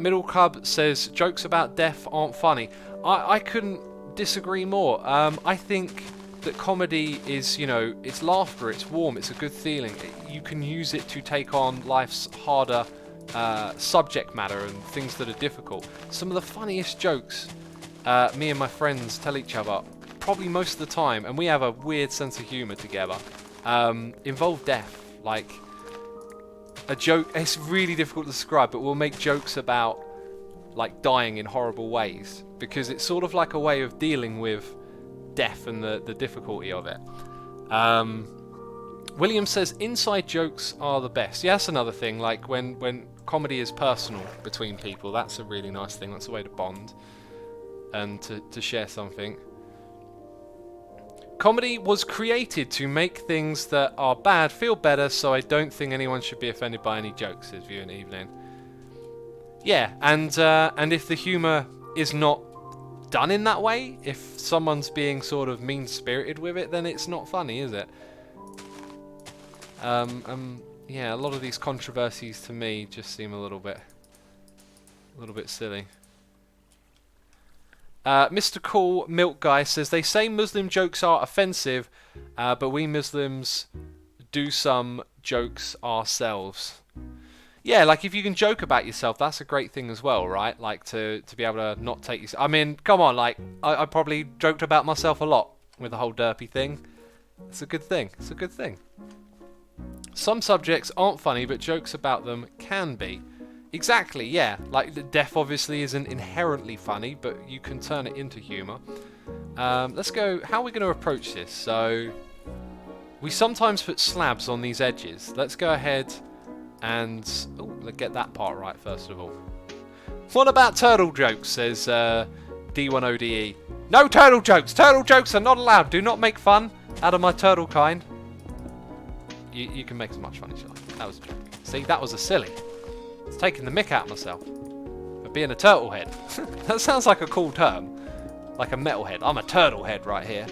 Middle Club says jokes about death aren't funny. I couldn't disagree more. I think that comedy is, you know, it's laughter, it's warm, it's a good feeling. You can use it to take on life's harder subject matter and things that are difficult. Some of the funniest jokes me and my friends tell each other probably most of the time, and we have a weird sense of humour together, involve death. Like, a joke, it's really difficult to describe, but we'll make jokes about, like, dying in horrible ways, because it's sort of like a way of dealing with death and the difficulty of it. William says, inside jokes are the best. Yeah, that's another thing, like, when comedy is personal between people, that's a really nice thing. That's a way to bond and to share something. Comedy was created to make things that are bad feel better, so I don't think anyone should be offended by any jokes, says View and Evelyn. Yeah, and if the humour is not done in that way, if someone's being sort of mean-spirited with it, then it's not funny, is it? Yeah, a lot of these controversies to me just seem a little bit silly. Mr. Cool Milk Guy says, they say Muslim jokes are offensive, but we Muslims do some jokes ourselves. Yeah, like if you can joke about yourself, that's a great thing as well, right? Like to be able to not take yourself. I mean, come on, like I probably joked about myself a lot with the whole derpy thing. It's a good thing. It's a good thing. Some subjects aren't funny, but jokes about them can be. Exactly, yeah. Like, death obviously isn't inherently funny, but you can turn it into humour. Let's go... How are we going to approach this? So, we sometimes put slabs on these edges. Let's go ahead and... Oh, let's get that part right, first of all. What about turtle jokes, says D1ODE. No turtle jokes! Turtle jokes are not allowed! Do not make fun out of my turtle kind. You can make as much fun as you like. That was a joke. See, that was a silly. It's taking the mick out of myself for being a turtle head. That sounds like a cool term. Like a metalhead. I'm a turtle head right here.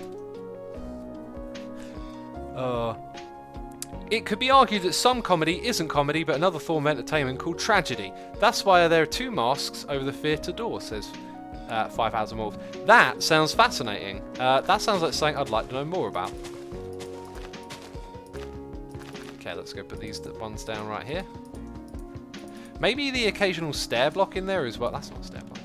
It could be argued that some comedy isn't comedy, but another form of entertainment called tragedy. That's why there are two masks over the theatre door, says 5000 Wolf. That sounds fascinating. That sounds like something I'd like to know more about. Okay, let's go put these ones down right here. Maybe the occasional stair block in there as well. That's not a stair block.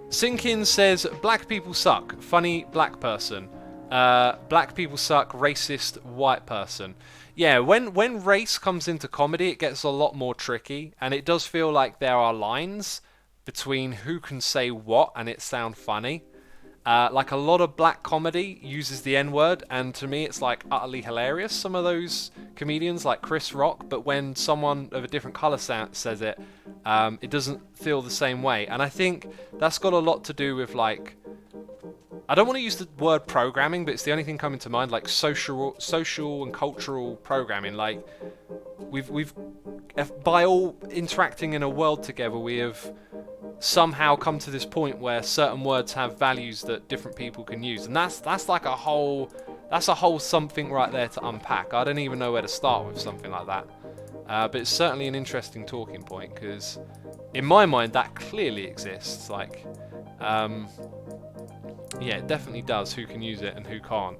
Sinkin says, black people suck. Funny black person. Black people suck. Racist white person. Yeah, when race comes into comedy, it gets a lot more tricky. And it does feel like there are lines between who can say what and it sound funny. Like a lot of black comedy uses the N-word, and to me it's like utterly hilarious, some of those comedians like Chris Rock, but when someone of a different colour says it, it doesn't feel the same way. And I think that's got a lot to do with, like, I don't want to use the word programming, but it's the only thing coming to mind, like social and cultural programming. Like, we've by all interacting in a world together, we have somehow come to this point where certain words have values that different people can use, and that's like a whole something right there to unpack. I don't even know where to start with something like that, but it's certainly an interesting talking point, because in my mind that clearly exists. Like, yeah, it definitely does, who can use it and who can't.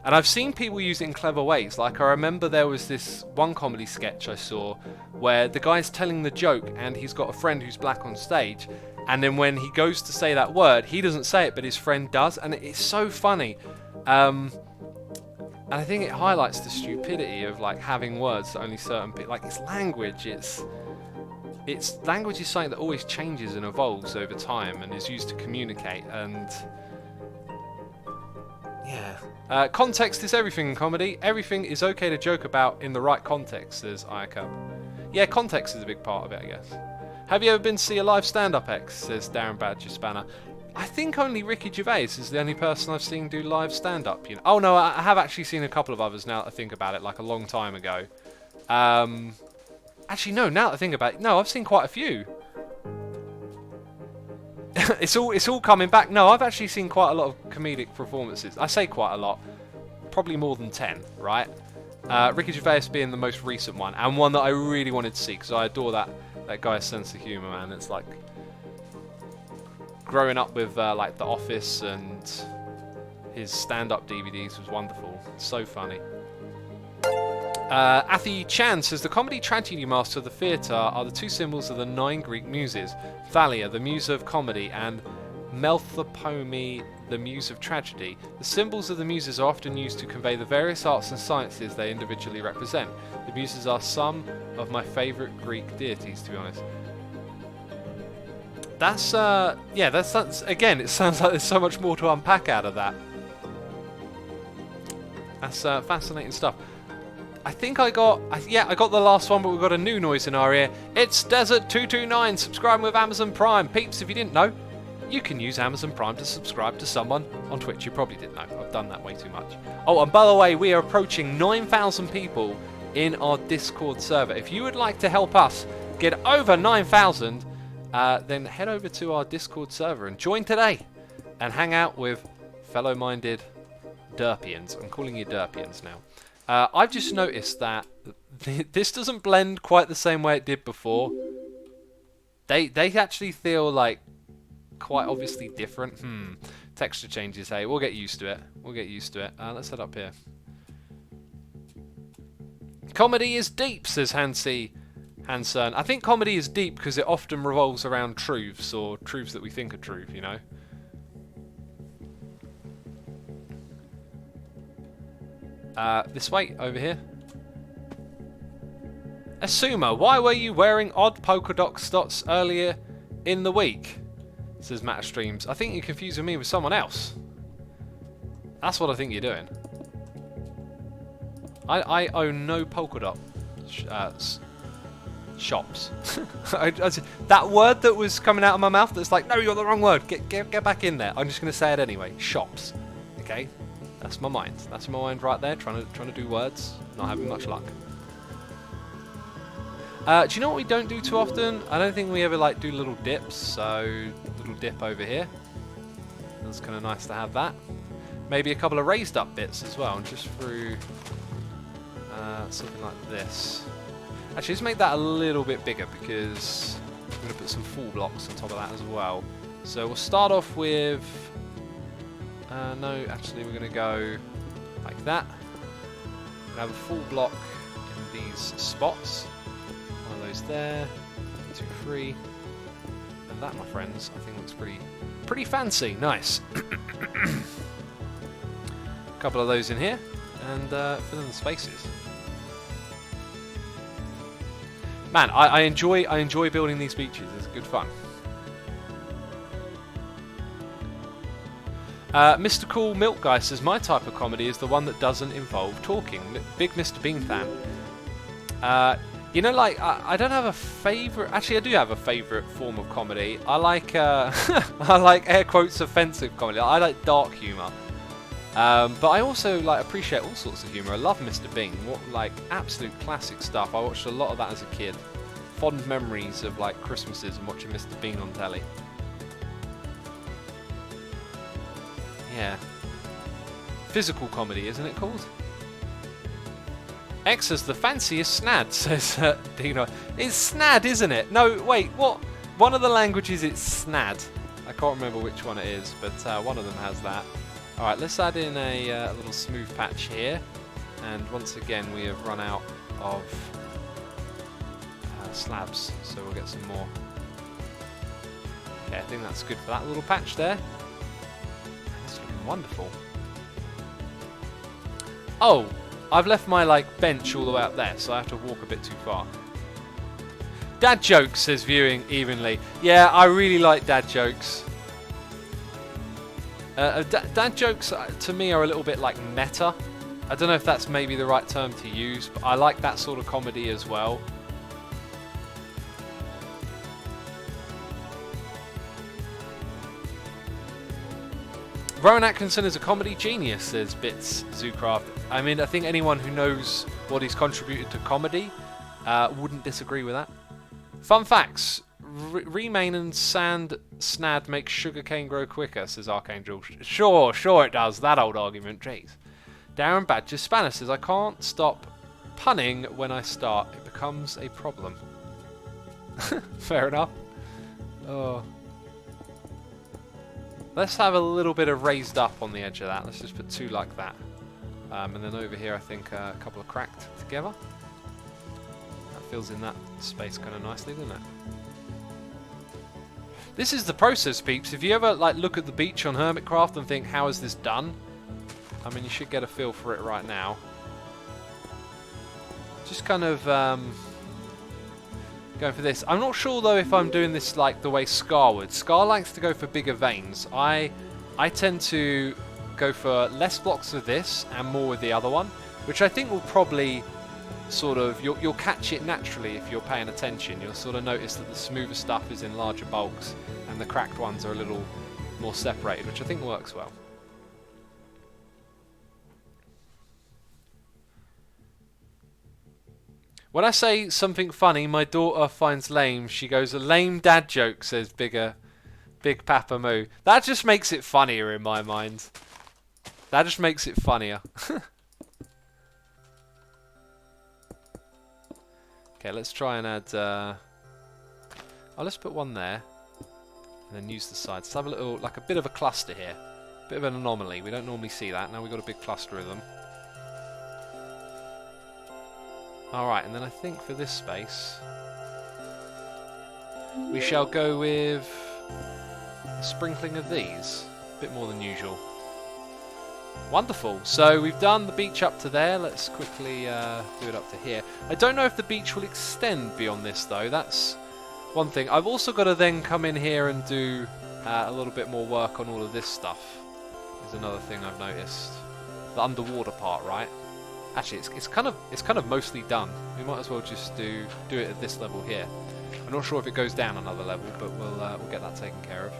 And I've seen people use it in clever ways. Like, I remember there was this one comedy sketch I saw where the guy's telling the joke and he's got a friend who's black on stage, and then when he goes to say that word, he doesn't say it, but his friend does, and it's so funny. And I think it highlights the stupidity of, like, having words that only certain people... Like, it's language, language is something that always changes and evolves over time and is used to communicate, and... yeah. Context is everything in comedy. Everything is okay to joke about in the right context, says Ayaka. Yeah, context is a big part of it, I guess. Have you ever been to see a live stand-up, X, says Darren Badger Spanner. I think only Ricky Gervais is the only person I've seen do live stand-up. You know? Oh no, I have actually seen a couple of others now that I think about it, like a long time ago. Actually, no, now that I think about it, no, I've seen quite a few. It's all coming back. No, I've actually seen quite a lot of comedic performances. I say quite a lot. Probably more than 10, right? Ricky Gervais being the most recent one, and one that I really wanted to see, because I adore that guy's sense of humour, man. It's like... growing up with, like, The Office and his stand-up DVDs was wonderful. It's so funny. Athy Chan says the comedy tragedy master of the theatre are the two symbols of the 9 Greek muses: Thalia, the muse of comedy, and Melthopome, the muse of tragedy. The symbols of the muses are often used to convey the various arts and sciences they individually represent. The muses are some of my favourite Greek deities, to be honest. That's, yeah, that's, again, it sounds like there's so much more to unpack out of that. That's fascinating stuff. I think I got the last one, but we've got a new noise in our ear. It's Desert229, subscribing with Amazon Prime. Peeps, if you didn't know, you can use Amazon Prime to subscribe to someone on Twitch. You probably didn't know. I've done that way too much. Oh, and by the way, we are approaching 9,000 people in our Discord server. If you would like to help us get over 9,000, then head over to our Discord server and join today and hang out with fellow-minded Derpians. I'm calling you Derpians now. I've just noticed that this doesn't blend quite the same way it did before. They actually feel like quite obviously different. Texture changes, hey, we'll get used to it. We'll get used to it. Let's head up here. Comedy is deep, says Hanson. I think comedy is deep because it often revolves around truths, or truths that we think are true, you know. This way, over here. Asuma, why were you wearing odd polka dots earlier in the week? Says Matt Streams. I think you're confusing me with someone else. That's what I think you're doing. I own no polka dot shops. That word that was coming out of my mouth that's like, no, you got the wrong word. Get back in there. I'm just going to say it anyway. Shops. Okay? That's my mind. That's my mind right there, trying to do words, not having much luck. Do you know what we don't do too often? I don't think we ever like do little dips, so little dip over here. That's kind of nice to have that. Maybe a couple of raised up bits as well, just through something like this. Actually, let's make that a little bit bigger because I'm going to put some full blocks on top of that as well. So we'll start off with... no, actually we're going to go like that. We'll have a full block in these spots. One of those there, 2, 3. And that, my friends, I think looks pretty fancy. Nice. A couple of those in here, and fill in the spaces. Man, I enjoy building these beaches. It's good fun. Mr. Cool Milk Guy says, my type of comedy is the one that doesn't involve talking. Big Mr. Bean fan. You know, like, I don't have a favourite... Actually, I do have a favourite form of comedy. I like, I like air quotes offensive comedy. I like dark humour. But I also, like, appreciate all sorts of humour. I love Mr. Bean. What, like, absolute classic stuff. I watched a lot of that as a kid. Fond memories of, like, Christmases and watching Mr. Bean on telly. Yeah. Physical comedy, isn't it called? X is the fanciest snad, says Dino. It's snad, isn't it? No, wait, what? One of the languages it's snad. I can't remember which one it is, but one of them has that. Alright, let's add in a little smooth patch here. And once again, we have run out of slabs, so we'll get some more. Okay, I think that's good for that little patch there. That's looking wonderful. Oh! I've left my, like, bench all the way up there, so I have to walk a bit too far. Dad jokes, says Viewing Evenly. Yeah, I really like dad jokes. Dad jokes, to me, are a little bit like meta. I don't know if that's maybe the right term to use, but I like that sort of comedy as well. Rowan Atkinson is a comedy genius, says Bits Zoocraft. I mean, I think anyone who knows what he's contributed to comedy wouldn't disagree with that. Fun facts. Remain and sand snad make sugarcane grow quicker, says Archangel. Sure it does. That old argument. Jeez. Darren Badger Spanish says, I can't stop punning when I start. It becomes a problem. Fair enough. Oh. Let's have a little bit of raised up on the edge of that. Let's just put 2 like that. And then over here, I think a couple of cracked together. That fills in that space kind of nicely, doesn't it? This is the process, peeps. If you ever like look at the beach on Hermitcraft and think, how is this done? I mean, you should get a feel for it right now. Just kind of going for this. I'm not sure though if I'm doing this like the way Scar would. Scar likes to go for bigger veins. I tend to go for less blocks of this and more with the other one, which I think will probably sort of, you'll catch it naturally if you're paying attention. You'll sort of notice that the smoother stuff is in larger bulks and the cracked ones are a little more separated, which I think works well. When I say something funny, my daughter finds lame. She goes, a lame dad joke, says Big Papa Moo. That just makes it funnier in my mind. That just makes it funnier. Okay, let's try and add... oh, let's put one there. And then use the sides. Let's have a little, like a bit of a cluster here. Bit of an anomaly. We don't normally see that. Now we've got a big cluster of them. Alright, and then I think for this space, we shall go with a sprinkling of these. A bit more than usual. Wonderful. So we've done the beach up to there. Let's quickly do it up to here. I don't know if the beach will extend beyond this, though. That's one thing. I've also got to then come in here and do a little bit more work on all of this stuff. Is another thing I've noticed. The underwater part, right? Actually, it's kind of mostly done. We might as well just do it at this level here. I'm not sure if it goes down another level, but we'll get that taken care of.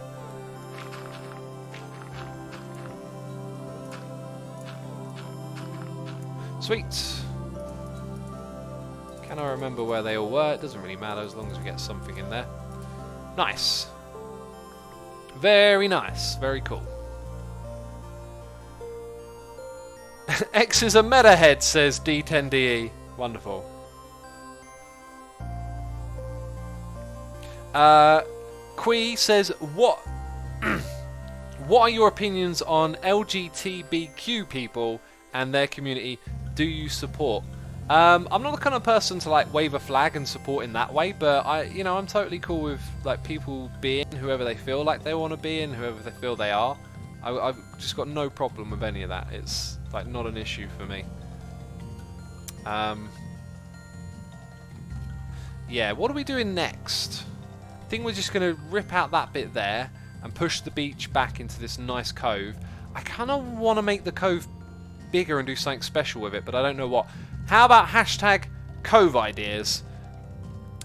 Sweet. Can I remember where they all were? It doesn't really matter as long as we get something in there. Nice. Very nice. Very cool. X is a meta head, says D10DE. Wonderful. Quee says, what are your opinions on LGBTQ people and their community? Do you support? I'm not the kind of person to like wave a flag and support in that way, but I'm totally cool with like people being whoever they feel like they want to be and whoever they feel they are. I've just got no problem with any of that. It's like not an issue for me. Yeah, what are we doing next? I think we're just going to rip out that bit there and push the beach back into this nice cove. I kind of want to make the cove bigger and do something special with it, but I don't know what. How about hashtag cove ideas?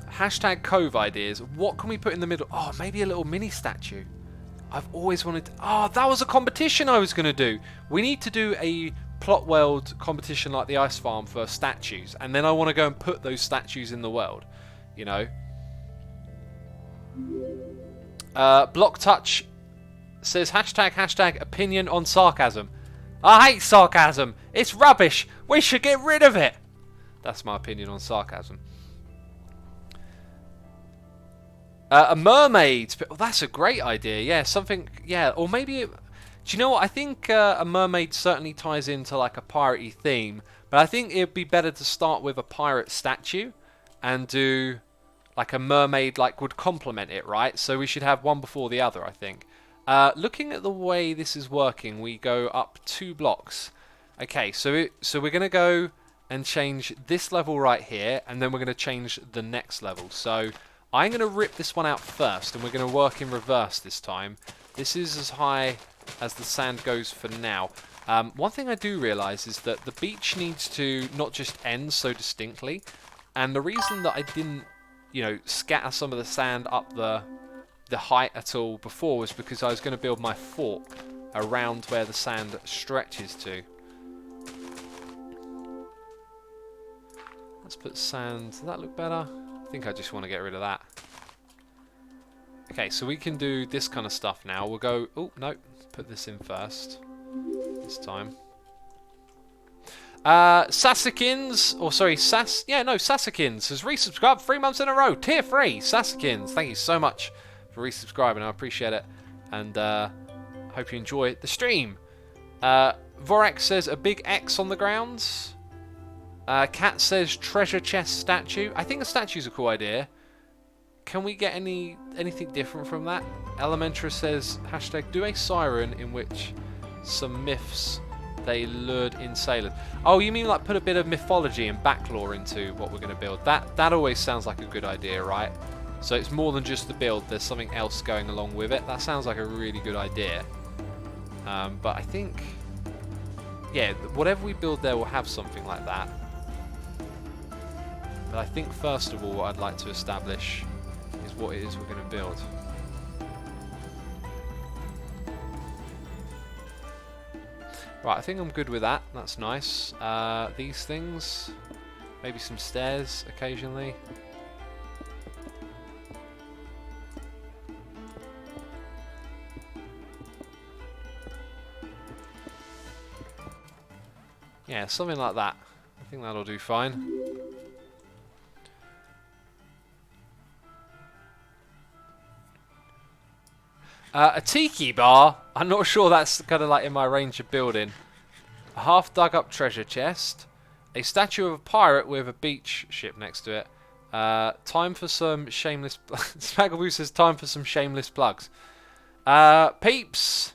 Hashtag cove ideas. What can we put in the middle? Oh, maybe a little mini statue. I've always wanted to... Oh, that was a competition I was going to do. We need to do a plot world competition like the ice farm for statues, and then I want to go and put those statues in the world, you know. Block Touch says hashtag opinion on sarcasm. I hate sarcasm. It's rubbish. We should get rid of it. That's my opinion on sarcasm. A mermaid. Oh, that's a great idea. Yeah, something. Yeah, or maybe. Do you know what? I think a mermaid certainly ties into like a piratey theme, but I think it'd be better to start with a pirate statue and do like a mermaid. Like would complement it, right? So we should have one before the other. I think. Looking at the way this is working, we go up 2 blocks. Okay, so we're gonna go and change this level right here, and then we're gonna change the next level. So I'm gonna rip this one out first, and we're gonna work in reverse this time. This is as high as the sand goes for now. One thing I do realise is that the beach needs to not just end so distinctly, and the reason that I didn't, scatter some of the sand up the height at all before was because I was going to build my fort around where the sand stretches to. Let's put sand. Does that look better? I think I just want to get rid of that. Okay, so we can do this kind of stuff now. We'll go... Oh, no. Put this in first. This time. Sasakins, or sorry, Sasakins has resubscribed 3 months in a row. Tier 3, Sasakins. Thank you so much for resubscribing. I appreciate it. And hope you enjoy the stream. Vorax says a big X on the grounds. Cat says treasure chest statue. I think a statue's a cool idea. Can we get anything different from that? Elementra says hashtag do a siren in which some myths they lured in sailors. Oh, you mean like put a bit of mythology and backlore into what we're going to build? That always sounds like a good idea, right? So it's more than just the build. There's something else going along with it. That sounds like a really good idea. But I think, yeah, whatever we build there will have something like that. But I think first of all, what I'd like to establish is what it is we're going to build. Right, I think I'm good with that. That's nice. These things, maybe some stairs occasionally. Yeah, something like that. I think that'll do fine. A tiki bar? I'm not sure that's kind of like in my range of building. A half dug up treasure chest. A statue of a pirate with a beach ship next to it. Time for some shameless... Spagaboo says time for some shameless plugs. Peeps,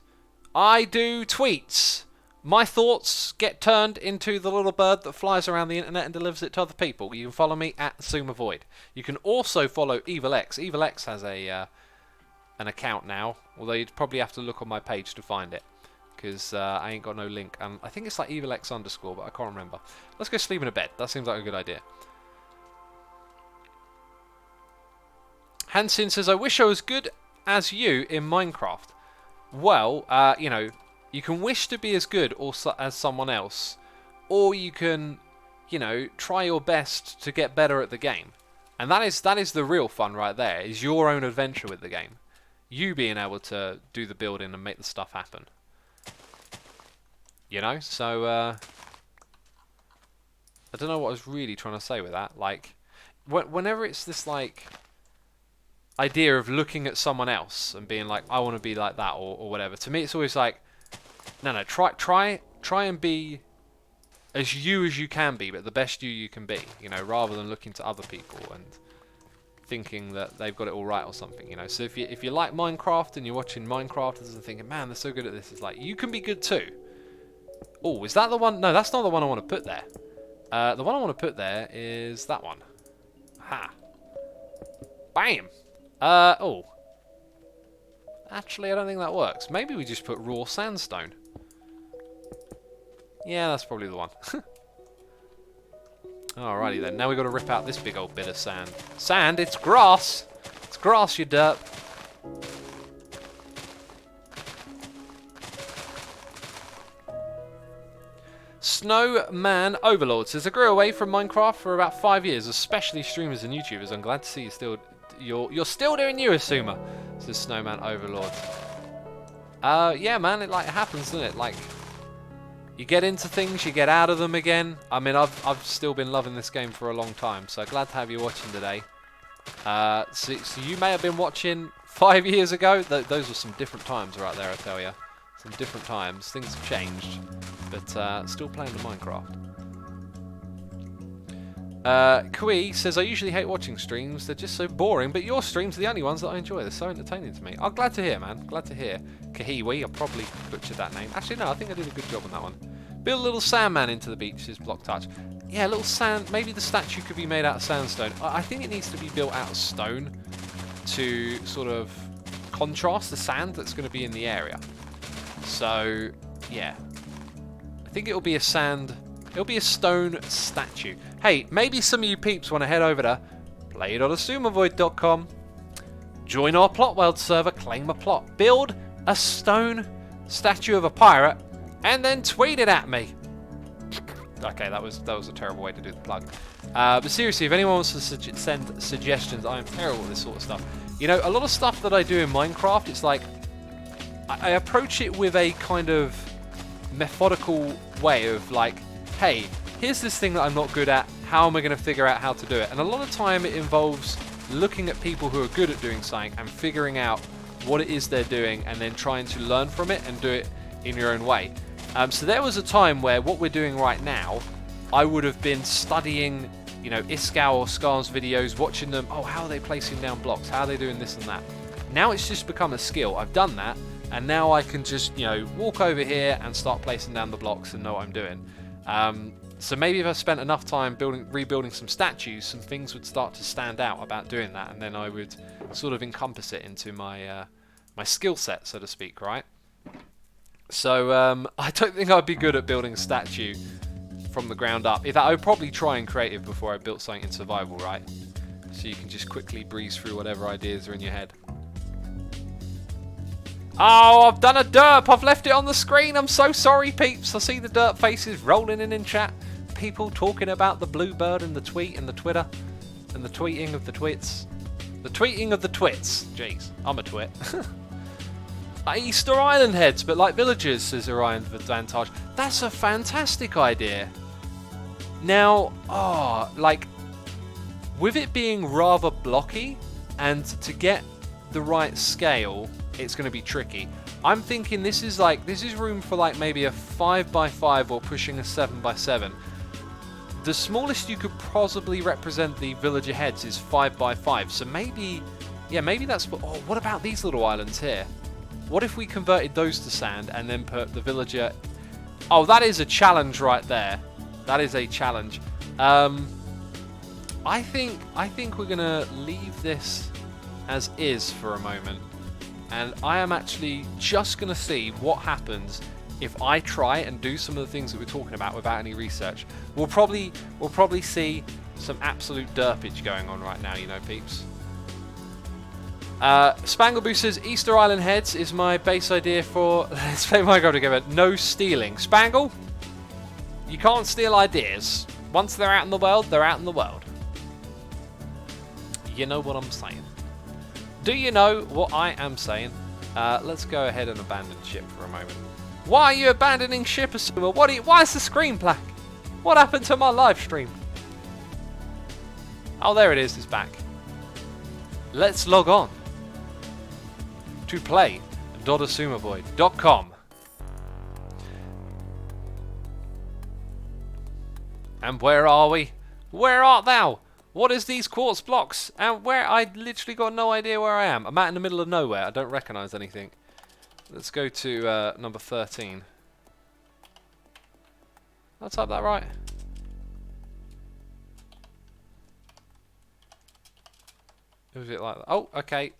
I do tweets. My thoughts get turned into the little bird that flies around the internet and delivers it to other people. You can follow me at SumaVoid. You can also follow EvilX. EvilX has a an account now, although you'd probably have to look on my page to find it, because I ain't got no link. I think it's like EvilX_, but I can't remember. Let's go sleep in a bed. That seems like a good idea. Hansin says, I wish I was good as you in Minecraft. Well, you know, you can wish to be as good as someone else, or you can, you know, try your best to get better at the game. And that is the real fun right there, is your own adventure with the game. You being able to do the building and make the stuff happen. You know, so, I don't know what I was really trying to say with that. Like, whenever it's this, like, idea of looking at someone else and being like, I want to be like that, or whatever, to me it's always like, no, try and be as you can be, but the best you can be, you know, rather than looking to other people and thinking that they've got it all right or something, you know. So if you like Minecraft and you're watching Minecrafters and thinking, man, they're so good at this, it's like, you can be good too. Oh, is that the one? No, that's not the one I want to put there. The one I want to put there is that one. Ha. Bam. Oh. Actually, I don't think that works. Maybe we just put raw sandstone. Yeah, that's probably the one. Alrighty then. Now we've got to rip out this big old bit of sand. Sand? It's grass! It's grass, you derp. Snowman Overlord says, I grew away from Minecraft for about 5 years, especially streamers and YouTubers. I'm glad to see you're still doing you, Asuma, says Snowman Overlord. Yeah, man, it happens, doesn't it? Like, you get into things, you get out of them again. I mean, I've still been loving this game for a long time, so glad to have you watching today. So you may have been watching 5 years ago. Those were some different times right there, I tell you. Some different times. Things have changed, but still playing the Minecraft. Kui says, I usually hate watching streams, they're just so boring, but your streams are the only ones that I enjoy. They're so entertaining to me. I'm glad to hear, man. Glad to hear. Kahiwi, I probably butchered that name. Actually, no, I think I did a good job on that one. Build a little sandman into the beach, says Block Touch. Yeah, a little sand. Maybe the statue could be made out of sandstone. I think it needs to be built out of stone to sort of contrast the sand that's going to be in the area. So, yeah. I think it'll be a stone statue. Hey, maybe some of you peeps want to head over to play.asumavoid.com, join our plot world server, claim a plot, build a stone statue of a pirate, and then tweet it at me. Okay, that was a terrible way to do the plug. But seriously, if anyone wants to send suggestions, I am terrible at this sort of stuff. You know, a lot of stuff that I do in Minecraft, it's like I approach it with a kind of methodical way of like, hey, here's this thing that I'm not good at, how am I going to figure out how to do it? And a lot of time it involves looking at people who are good at doing something and figuring out what it is they're doing and then trying to learn from it and do it in your own way. So there was a time where what we're doing right now, I would have been studying, you know, Iskau or Scar's videos, watching them. Oh, how are they placing down blocks? How are they doing this and that? Now it's just become a skill. I've done that, and now I can just, you know, walk over here and start placing down the blocks and know what I'm doing. So maybe if I spent enough time rebuilding some statues, some things would start to stand out about doing that, and then I would sort of encompass it into my my skill set, so to speak, right? So I don't think I'd be good at building a statue from the ground up. If I would probably try in creative before I built something in survival, right? So you can just quickly breeze through whatever ideas are in your head. Oh, I've done a derp. I've left it on the screen. I'm so sorry, peeps. I see the derp faces rolling in chat. People talking about the bluebird and the tweet and the Twitter and the tweeting of the twits. The tweeting of the twits. Jeez, I'm a twit. Easter Island heads, but like villagers, says Orion Vantage. That's a fantastic idea. Now, like, with it being rather blocky, and to get the right scale, it's going to be tricky. I'm thinking this is room for like maybe a 5x5 or pushing a 7x7. The smallest you could possibly represent the villager heads is 5x5. So maybe, yeah, maybe that's. Oh, what about these little islands here? What if we converted those to sand and then put the villager... Oh, that is a challenge right there. That is a challenge. I think we're going to leave this as is for a moment. And I am actually just going to see what happens if I try and do some of the things that we're talking about without any research. We'll probably see some absolute derpage going on right now, you know, peeps. Spangleboo says Easter Island heads is my base idea for Let's Play Minecraft together. No stealing. Spangle, you can't steal ideas. Once they're out in the world, they're out in the world. You know what I'm saying? Do you know what I am saying? Let's go ahead and abandon ship for a moment. Why are you abandoning ship, Asuma? Why is the screen black? What happened to my live stream? Oh, there it is. It's back. Let's log on to play.asumaboy.com. And where are we? Where art thou? What is these quartz blocks? And where? I literally got no idea where I am. I'm out in the middle of nowhere. I don't recognise anything. Let's go to number 13. Did I type that right? Was it like that? Oh, okay.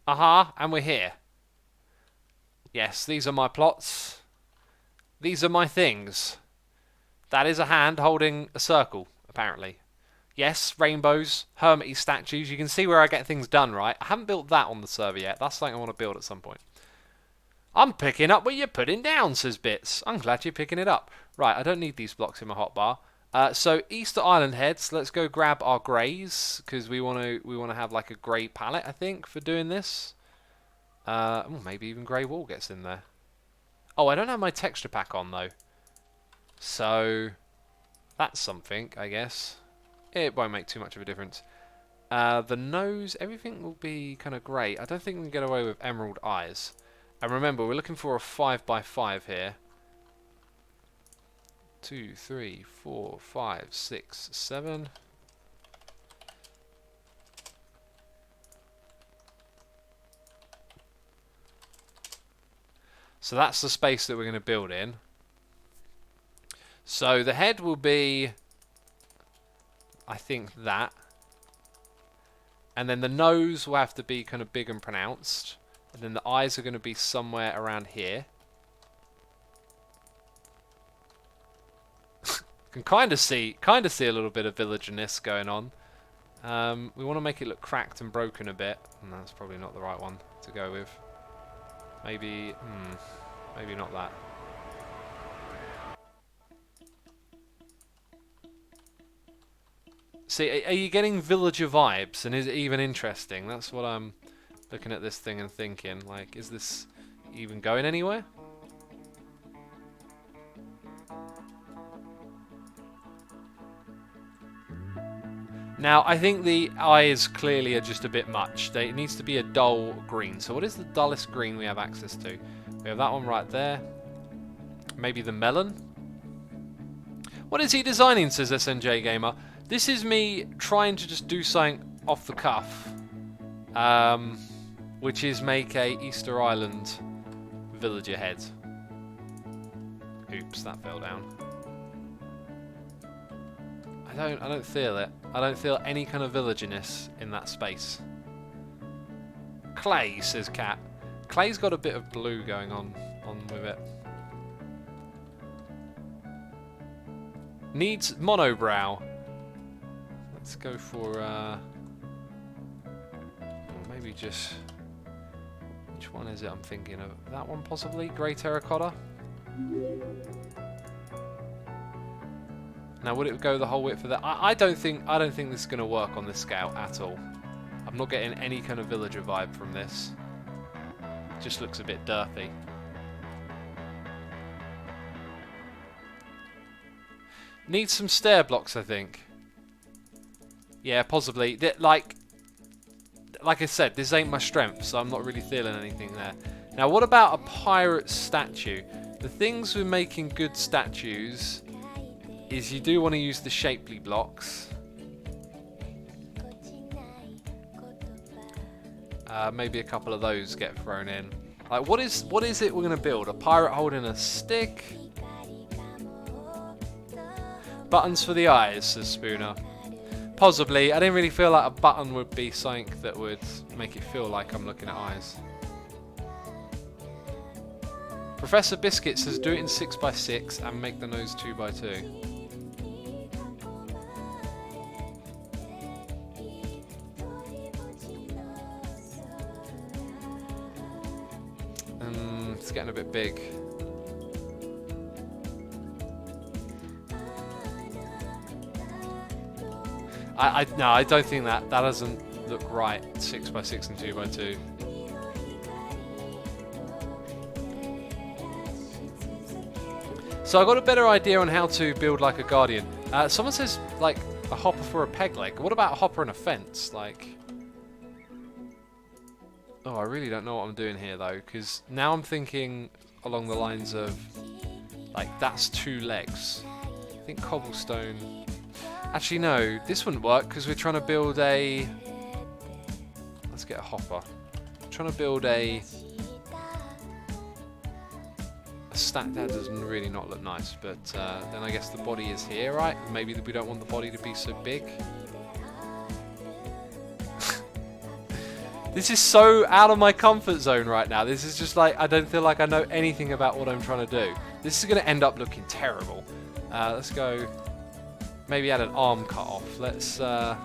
Aha, and we're here. Yes, these are my plots. These are my things. That is a hand holding a circle, apparently. Yes, rainbows, hermity statues. You can see where I get things done, right? I haven't built that on the server yet. That's something I want to build at some point. I'm picking up what you're putting down, says Bits. I'm glad you're picking it up. Right, I don't need these blocks in my hotbar. So Easter Island heads. Let's go grab our greys because we want to have like a grey palette, I think, for doing this. Maybe even grey wall gets in there. Oh, I don't have my texture pack on though. So that's something, I guess. It won't make too much of a difference. The nose, everything will be kind of grey. I don't think we can get away with emerald eyes. And remember, we're looking for a 5x5 here. 2, 3, 4, 5, 6, 7. So that's the space that we're going to build in. So the head will be, I think, that. And then the nose will have to be kind of big and pronounced. And then the eyes are going to be somewhere around here. Can kind of see a little bit of villagerness going on. We want to make it look cracked and broken a bit, and that's probably not the right one to go with. Maybe not that. See, are you getting villager vibes, and is it even interesting? That's what I'm looking at this thing and thinking. Like, is this even going anywhere? Now, I think the eyes clearly are just a bit much. It needs to be a dull green. So what is the dullest green we have access to? We have that one right there. Maybe the melon? What is he designing, says SNJ Gamer? This is me trying to just do something off the cuff. Which is make a Easter Island villager head. Oops, that fell down. I don't feel it. I don't feel any kind of villagerness in that space. Clay, says Cat. Clay's got a bit of blue going on with it. Needs monobrow. Let's go for maybe just, which one is it I'm thinking of? That one possibly? Grey terracotta? Now would it go the whole width for that? I don't think this is going to work on this scale at all. I'm not getting any kind of villager vibe from this. It just looks a bit dirty. Needs some stair blocks, I think. Yeah, possibly. Like I said, this ain't my strength, so I'm not really feeling anything there. Now, what about a pirate statue? The things with making good statues is you do want to use the shapely blocks. Maybe a couple of those get thrown in. Like, what is it we're going to build? A pirate holding a stick? Buttons for the eyes, says Spooner. Possibly. I didn't really feel like a button would be something that would make it feel like I'm looking at eyes. Professor Biscuit says do it in 6x6 and make the nose 2x2. It's getting a bit big. No, I don't think that doesn't look right. 6x6 and 2x2. So I got a better idea on how to build like a guardian. Someone says like a hopper for a peg leg. What about a hopper and a fence? Like, oh, I really don't know what I'm doing here though, because now I'm thinking along the lines of like that's 2 legs. I think cobblestone. Actually, no, this wouldn't work because we're trying to build a. Let's get a hopper. I'm trying to build a stack. That doesn't really not look nice, but then I guess the body is here, right? Maybe we don't want the body to be so big. This is so out of my comfort zone right now. This is just like I don't feel like I know anything about what I'm trying to do. This is going to end up looking terrible. Let's go. Maybe add an arm cut off. Let's, or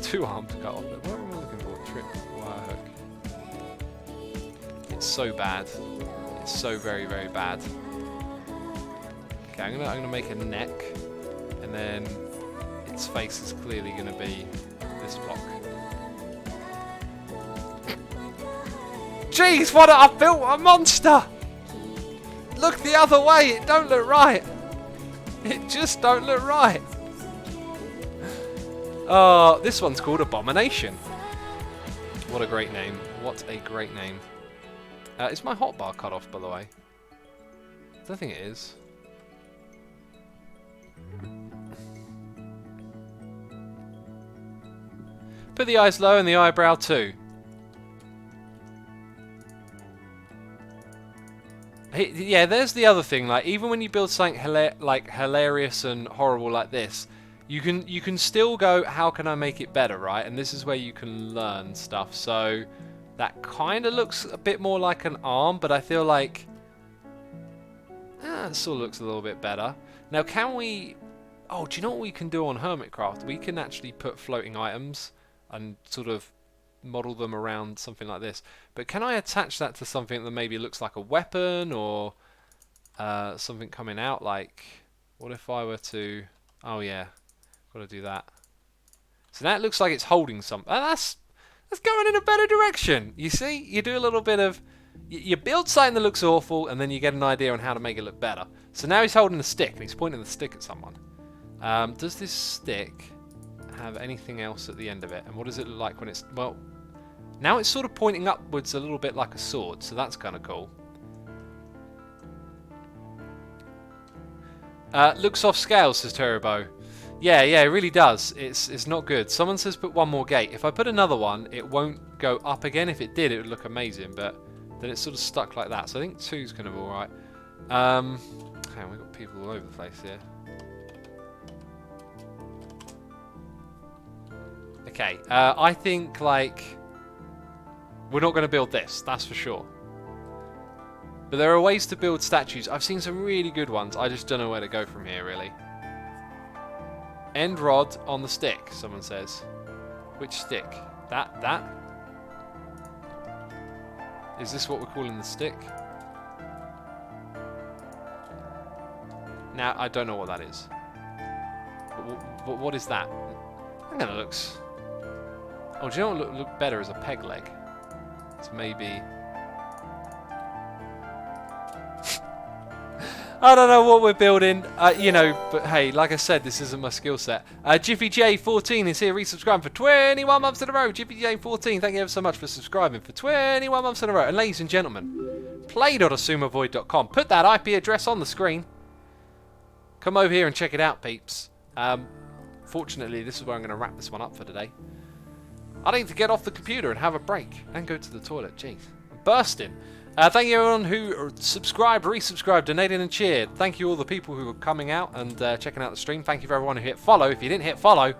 2 arms cut off. What am I looking for? Trip wire hook. It's so bad. It's so very, very bad. Okay, I'm gonna make a neck, and then its face is clearly gonna be this block. Jeez, what I built a monster! Look the other way. It don't look right. It just don't look right. Oh, this one's called Abomination. What a great name. What a great name. Is my hotbar cut off, by the way? I don't think it is. Put the eyes low and the eyebrow too. Yeah, there's the other thing. Like, even when you build something hilarious and horrible like this, you can still go, how can I make it better, right? And this is where you can learn stuff. So that kind of looks a bit more like an arm, but I feel like it still looks a little bit better. Now, can we? Oh, do you know what we can do on Hermitcraft? We can actually put floating items and sort of model them around something like this. But can I attach that to something that maybe looks like a weapon or something coming out? Like, what if I were to? Oh yeah, got to do that. So that looks like it's holding something. That's going in a better direction. You see, you do a little bit of, you build something that looks awful, and then you get an idea on how to make it look better. So now he's holding a stick, and he's pointing the stick at someone. Does this stick have anything else at the end of it? And what does it look like when it's, well, now it's sort of pointing upwards a little bit like a sword, so that's kind of cool. Looks off scale, says Turbo. Yeah, it really does. It's not good. Someone says put one more gate. If I put another one, it won't go up again. If it did, it would look amazing, but then it's sort of stuck like that. So I think 2's kind of alright. Hang on, we've got people all over the place here. Okay, I think, like, we're not going to build this, that's for sure. But there are ways to build statues. I've seen some really good ones. I just don't know where to go from here, really. End rod on the stick, someone says. Which stick? That? Is this what we're calling the stick? Now, I don't know what that is. But what is that? I think that looks... Oh, do you know what would look better as a peg leg? It's maybe... I don't know what we're building, you know, but hey, like I said, this isn't my skill set. JiffyJ14 is here resubscribing for 21 months in a row. JiffyJ14, thank you ever so much for subscribing for 21 months in a row. And ladies and gentlemen, play.asumavoid.com. Put that IP address on the screen. Come over here and check it out, peeps. Fortunately, this is where I'm going to wrap this one up for today. I need to get off the computer and have a break and go to the toilet. Jeez, I'm bursting. Thank you everyone who subscribed, resubscribed, donated and cheered. Thank you all the people who are coming out and checking out the stream. Thank you for everyone who hit follow. If you didn't hit follow,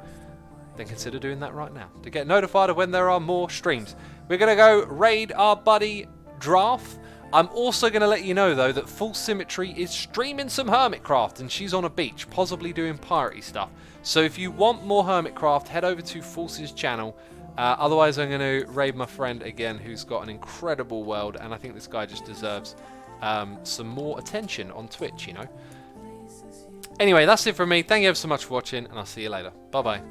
then consider doing that right now to get notified of when there are more streams. We're going to go raid our buddy Draft. I'm also going to let you know, though, that Full Symmetry is streaming some Hermitcraft, and she's on a beach, possibly doing piratey stuff. So if you want more Hermitcraft, head over to False's channel. Otherwise, I'm going to raid my friend again, who's got an incredible world, and I think this guy just deserves some more attention on Twitch, you know. Anyway, that's it from me. Thank you ever so much for watching, and I'll see you later. Bye-bye.